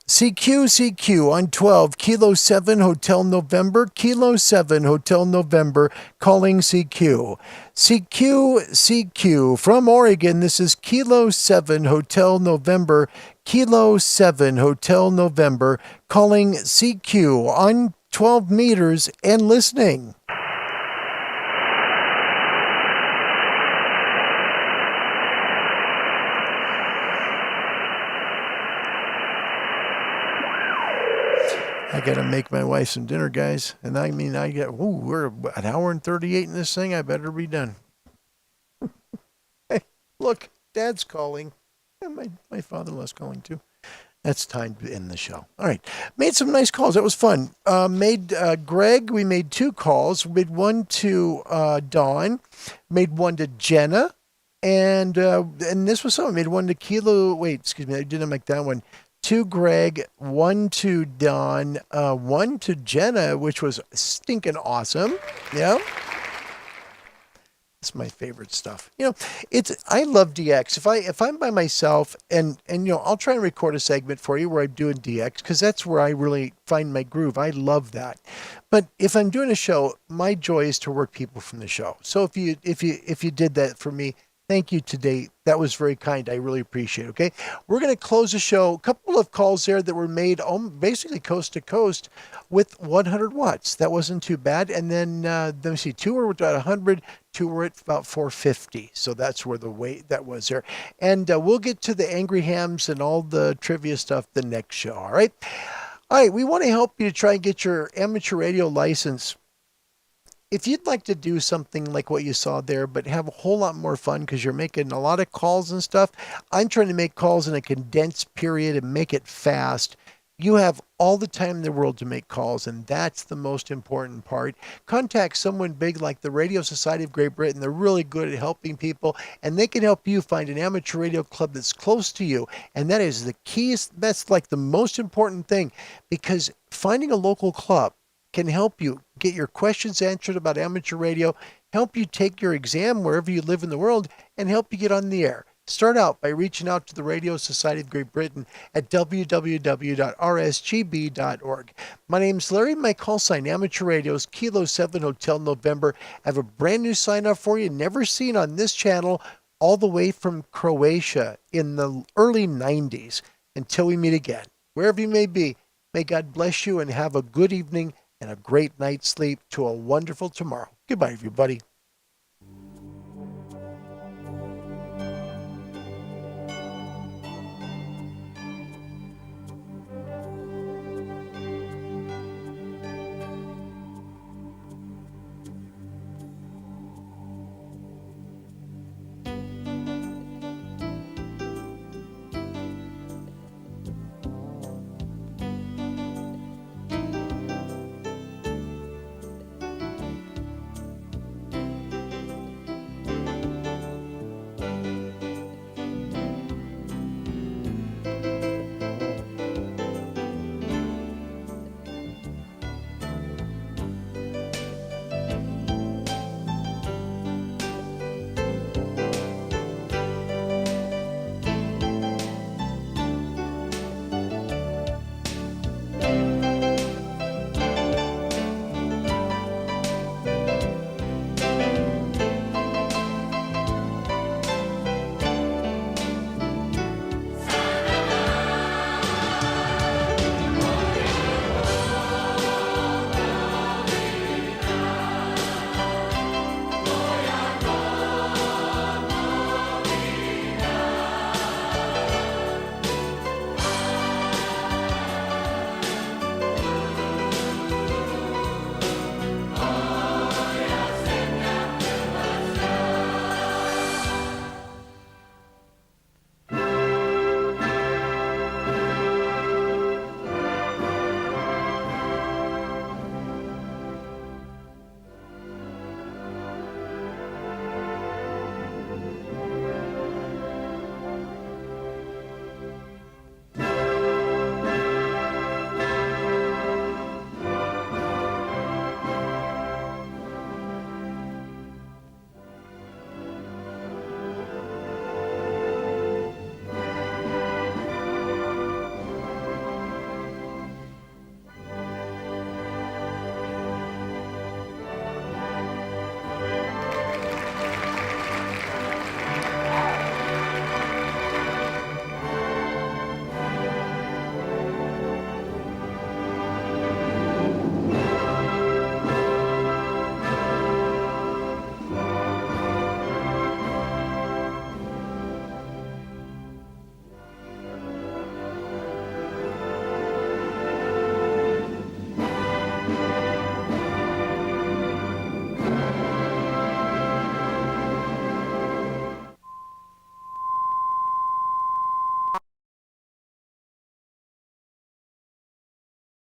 CQ on 12. Kilo 7 Hotel November. Kilo 7 Hotel November calling CQ. CQ from Oregon. This is Kilo 7 Hotel November. Kilo 7 Hotel November calling CQ on 12 meters and listening. I got to make my wife some dinner, guys. And I mean, we're an hour and 38 in this thing. I better be done. Hey, look, Dad's calling. And my father-in-law's calling too. That's time to end the show. All right. Made some nice calls. That was fun. Greg, we made 2 calls. We made one to Dawn. Made one to Jenna. And this was something. Made one to Kilo. Wait, excuse me. I didn't make that one. 2 Greg, 1 to Dawn, 1 to Jenna, which was stinking awesome. Yeah. It's my favorite stuff. You know, I love DX. If I'm by myself and you know, I'll try and record a segment for you where I'm doing DX, because that's where I really find my groove. I love that. But if I'm doing a show, my joy is to work people from the show. So if you did that for me, thank you today. That was very kind. I really appreciate it. Okay. We're going to close the show. A couple of calls there that were made basically coast to coast with 100 watts. That wasn't too bad. And then let me see, 2 were at 100, 2 were at about 450. So that's where the weight that was there. And we'll get to the Angry Hams and all the trivia stuff the next show. All right. All right. We want to help you to try and get your amateur radio license. If you'd like to do something like what you saw there, but have a whole lot more fun because you're making a lot of calls and stuff, I'm trying to make calls in a condensed period and make it fast. You have all the time in the world to make calls, and that's the most important part. Contact someone big like the Radio Society of Great Britain. They're really good at helping people, and they can help you find an amateur radio club that's close to you. And that is the keys. That's like the most important thing, because finding a local club can help you get your questions answered about amateur radio, help you take your exam wherever you live in the world, and help you get on the air. Start out by reaching out to the Radio Society of Great Britain at www.rsgb.org. My name's Larry. My call sign, Amateur Radio's Kilo 7 Hotel November. I have a brand new sign up for you, never seen on this channel, all the way from Croatia in the early 90s. Until we meet again, wherever you may be, may God bless you and have a good evening and a great night's sleep to a wonderful tomorrow. Goodbye, everybody.